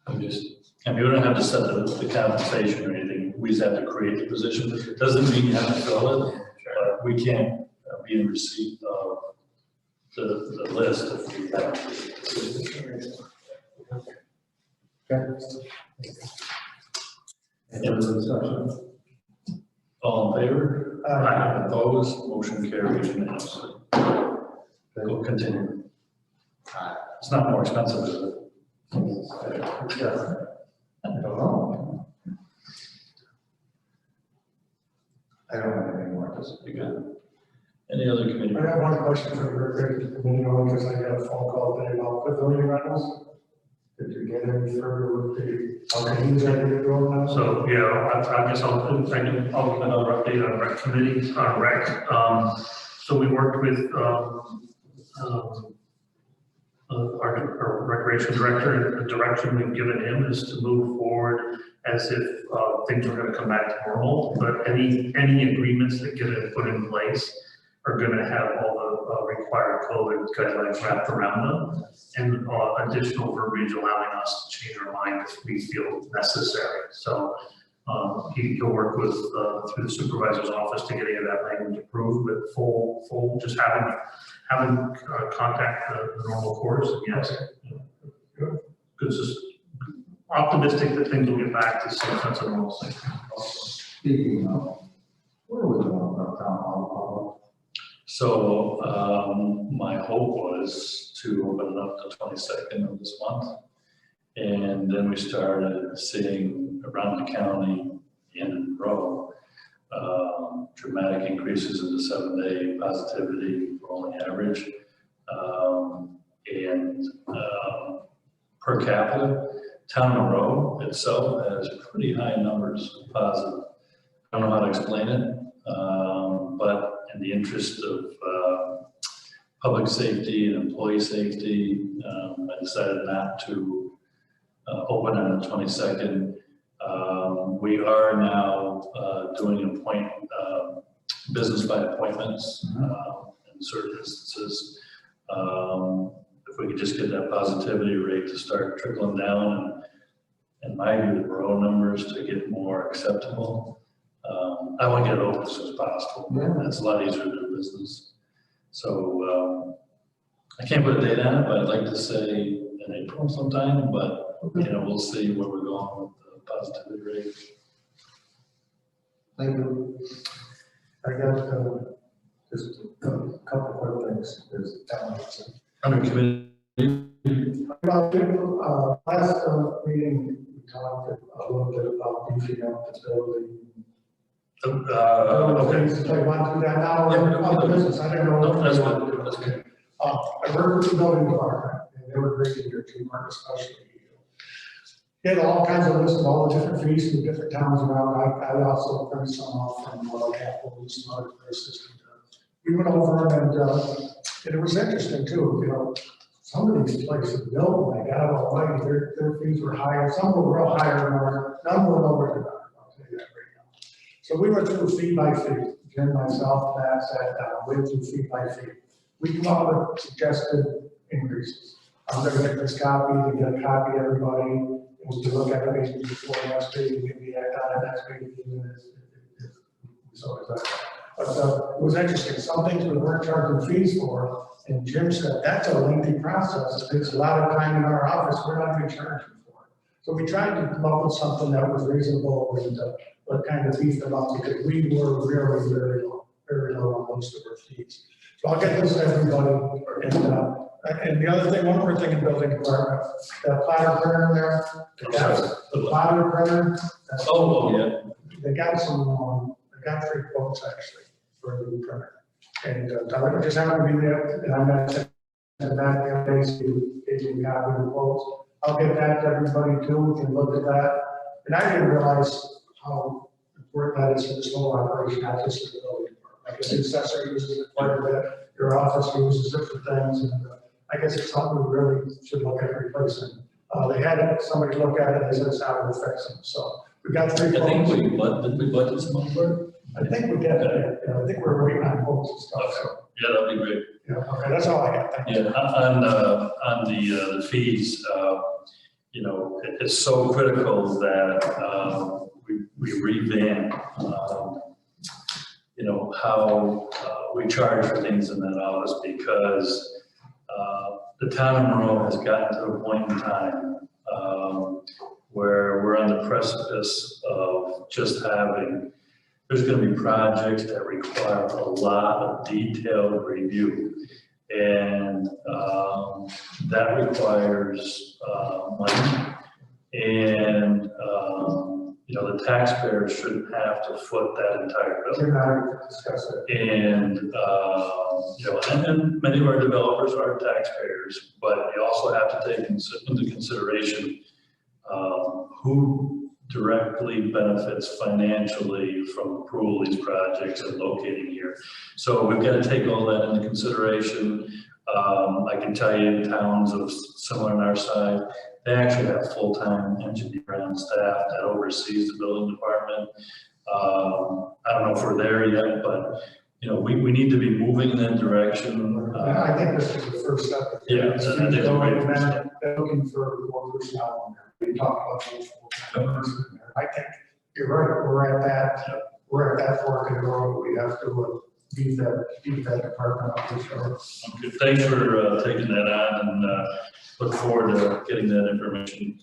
I'm just. And we don't have to set the compensation or anything. We just have to create the position. Doesn't mean you have to fill it. We can't be in receipt of the list if we have. Okay. Any other discussion? All in favor? Aye. Opposed? Motion carries unanimously. Go continue. It's not more expensive, is it? I don't know. I don't have any more to say. You got any other committee? I got one question for the recreation committee, only because I got a phone call today about pavilion rentals. Did you get any further with the, okay, you guys are going now? So, yeah, I guess I'll give another update on rec committee, rec. So we worked with, our recreation director, and the direction we've given him is to move forward as if things are going to come back to normal, but any agreements that get put in place are going to have all the required COVID guidelines wrapped around them, and additional verbiage allowing us to change our mind if we feel necessary. So he'll work with through the supervisor's office to get any of that language approved, but full just having contact the normal course. And yes, good. Just optimistic that things will get back to some sense of normalcy. Speaking of, where was it about town hall? So my hope was to open it up the 22nd of this month. And then we started seeing around the county in a row, dramatic increases in the 7-day positivity rolling average. Per capita, Town Monroe itself has pretty high numbers of positive. I don't know how to explain it, but in the interest of public safety and employee safety, I decided not to open on the 22nd. We are now doing business by appointments in certain instances. If we could just get that positivity rate to start trickling down, and in my view, the row numbers to get more acceptable. I want to get it open as soon as possible. Yeah. It's a lot easier to do business. So I can't put a date on it, but I'd like to say in April sometime, but we'll see where we're going with the positivity rate. Thank you. I got just a couple quick things. Under committee. About last meeting, we talked a little bit about beefing up the building. Okay. So I want to do that now, Yeah, or other business, I don't know. No, that's good. That's good. I worked with the building department, and they were great in your teamwork, especially. He had all kinds of lists of all the different fees from different towns around. I also printed some off from Capital and some other places. We went over them and it was interesting too, you know, some of these places built, my God almighty, their fees were higher. Some were real higher than ours, none were lower than ours. I'll tell you that right now. So we went through fee by fee. Jim, myself, Matt sat down, went through fee by fee. We come up with suggested increases. I'm gonna get this copy, to get a copy to everybody. We can look at it maybe before next week, we can be at next week. So it's that. But it was interesting. Some things we weren't charging fees for, and Jim said, that's a lengthy process. It takes a lot of time in our office. We're not going to charge you for it. So we tried to come up with something that was reasonable and but kind of beef them up because we were very low on most of our fees. So I'll get this to everybody. And the other thing, one more thing in building department, that platter printer there, the platter printer. Oh, yeah. They got some, they got 3 quotes actually for a new printer. And I just happened to be there, and I'm gonna send that the other day, so you can copy the quotes. I'll get that to everybody too, we can look at that. And I didn't realize how important that is for this whole operation, not just for the building department. I guess the assessor uses it quite a bit, your office uses it for things, and I guess it's something we really should look at replacing. They had somebody look at it, they said it's not worth fixing, so we got 3 I think quotes. did we budget some money for it? I think we did, I think we're waiting on quotes and stuff, so, Yeah, that'd be great. yeah, okay, that's all I got, thank you. Yeah, on the fees, you know, it's so critical that we revamp, you know, how we charge for things in that office because the town of Monroe has gotten to a point in time where we're on the precipice of just having, there's going to be projects that require a lot of detailed review. And that requires money. And, you know, the taxpayers shouldn't have to foot that entire bill. Jim and I discussed it. And, you know, and many of our developers are taxpayers, but you also have to take into consideration who directly benefits financially from approval of these projects and locating here. So we've got to take all that into consideration. I can tell you towns of similar on our side, they actually have full-time engineer on staff that oversees the building department. I don't know if we're there yet, but you know, we need to be moving in that direction. I think this is the first step. Yeah, I think it's a great first step. They're looking for more personnel on there. We talked about those full-time person in there. I think you're right. We're at that fork in the road. We have to beat that department up for sure. Okay, thanks for taking that on, and look forward to getting that information.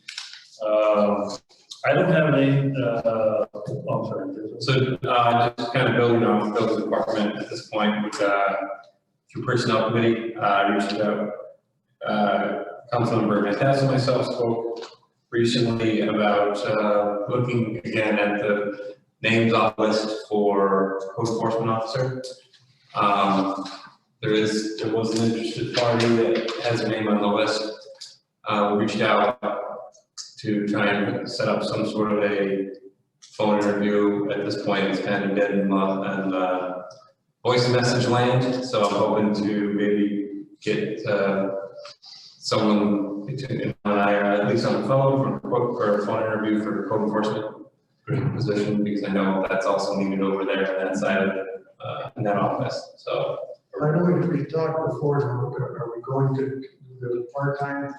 I don't have any, I'm sorry. So just kind of building on the building department at this point with through personnel committee, reached out. Councilmember Fantastic and myself spoke recently about looking again at the names on the list for code enforcement officer. There was an interested party that has a name on the list. We reached out to try and set up some sort of a phone interview. At this point, it's kind of dead in voice message land. So I'm hoping to maybe get someone and I are at least on the phone for a phone interview for code enforcement position, because I know that's also needed over there on that side of in that office. So I know we talked before, are we going to do the part-time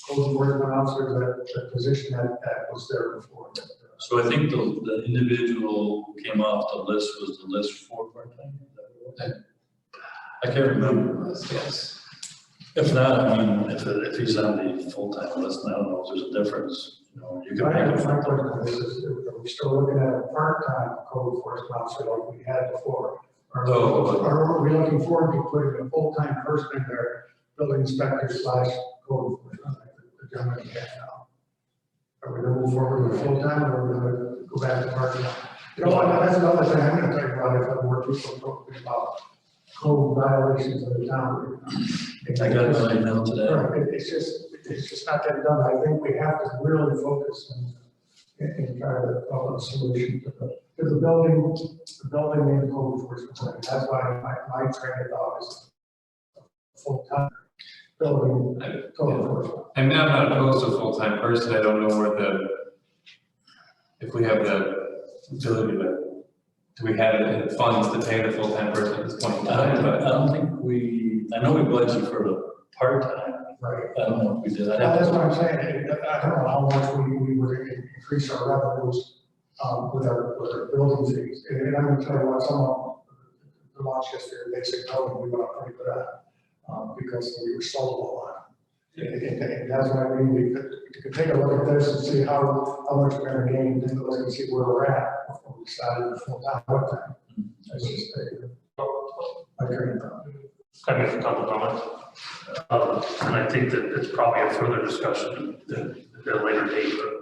code enforcement officer, that position that was there before? So I think the individual who came off the list was the list for part-time. I can't remember. yes. If not, I mean, if he's on the full-time list, I don't know if there's a difference. You know, you can My make it. question is, are we still looking at a part-time code enforcement officer like we had before? Or are we looking forward to putting a full-time person in there, building inspector / code enforcement, the gentleman we have now? Are we going to move forward with full-time, or are we going to go back to part-time? You know, that's another thing I'm going to talk about if I have more people talking about code violations of the town. I got it right now today. It's just, it's just not getting done. I think we have to really focus and try to come up with a solution to the building and code enforcement. Thing. That's why my train of thought is full-time building code enforcement. I'm not opposed to a full-time person, I don't know where if we have the ability to, do we have it in funds to pay the full-time person at this point in time? I don't think I know we budgeted for the part-time. Right. I don't know if we did. That's what I'm saying. I don't know how much we would increase our revenues with our building fees. And I'm gonna tell you what, someone launched yesterday, they said, no, we went up pretty good at because we were sold a lot. And that's what I mean, we could take a look at this and see how much we're gonna gain, then look and see where we're at before we decide the full-time, what time. That's just I agree. I make a couple comments. And I think that it's probably a further discussion at a later date, but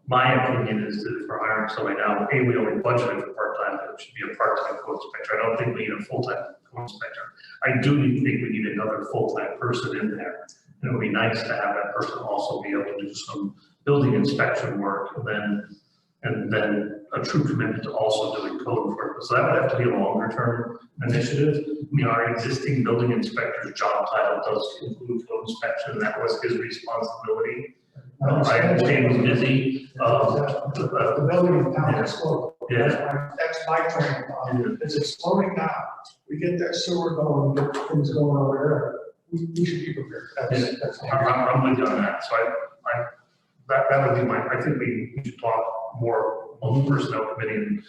my opinion is that if we're hiring somebody now, A, we only budgeted for part-time, that it should be a part-time code inspector. I don't think we need a full-time code inspector. I do think we need another full-time person in there. And it would be nice to have that person also be able to do some building inspection work and then a true commitment to also doing code enforcement. So that would have to be a longer term initiative. I mean, our existing building inspector's job title does include code inspection, and that was his responsibility. I understand he's busy. The building in town is slow. Yeah. That's my train of thought. It's exploding now. We get that sewer going, get things going over there. We should be prepared. That's I'm with you on that. So that would be I think we should talk more on the personnel committee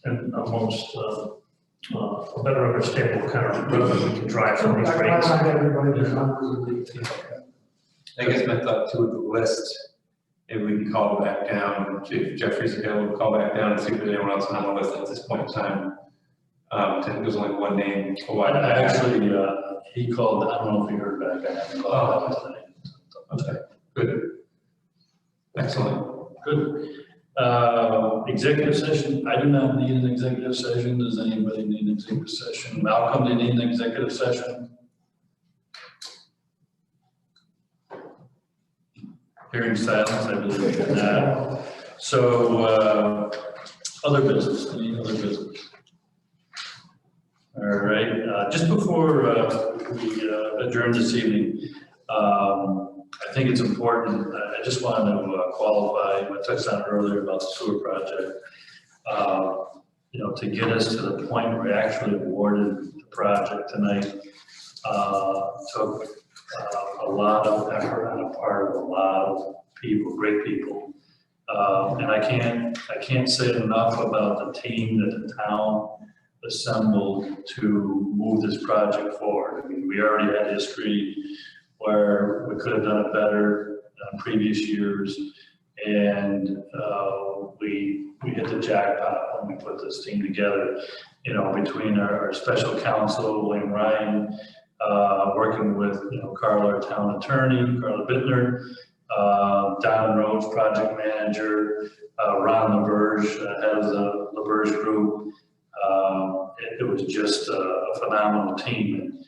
and amongst a better understanding what kind of revenue we can drive from these rates. I guess my thought too with the list, if we can call back down, if Jeffrey's available, call back down and see if there's anyone else on the list at this point in time. I think there's only one name. Actually, he called, I don't know if you heard back, I haven't called back tonight. Okay, good. Excellent. Good. Executive session, I do not need an executive session. Does anybody need an executive session? Malcolm, do you need an executive session? Hearing silence, I believe. So, other business, any other business? All right, just before we adjourn this evening, I think it's important, I just wanted to qualify, I touched on it earlier about the sewer project, to get us to the point where we actually awarded the project tonight, took a lot of effort on the part of a lot of people, great people. And I can't say enough about the team that the town assembled to move this project forward. I mean, we already had history where we could have done it better in previous years, and we hit the jackpot when we put this team together. Between our special counsel, William Ryan, working with Carla, our town attorney, Carla Bittner, Don Rhodes, project manager, Ron LaBerge, head of the LaBerge group. It was just a phenomenal team. And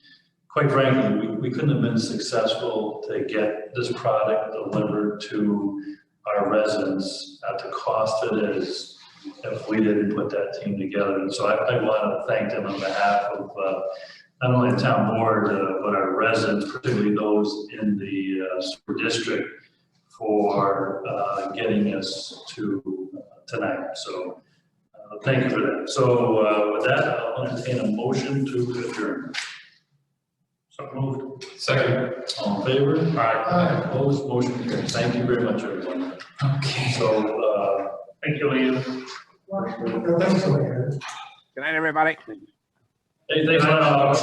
quite frankly, we couldn't have been successful to get this product delivered to our residents at the cost it is if we didn't put that team together. And so I want to thank them on behalf of not only the town board, but our residents, particularly those in the sewer district, for getting us to tonight. So thank you for that. So with that, I'll entertain a motion to adjourn. So moved. Second. All in favor? Aye. Opposed? Motion carries. Thank you very much, everyone. Okay. So Thank you, Liam. Thanks for Good night, everybody. hey, thanks a lot.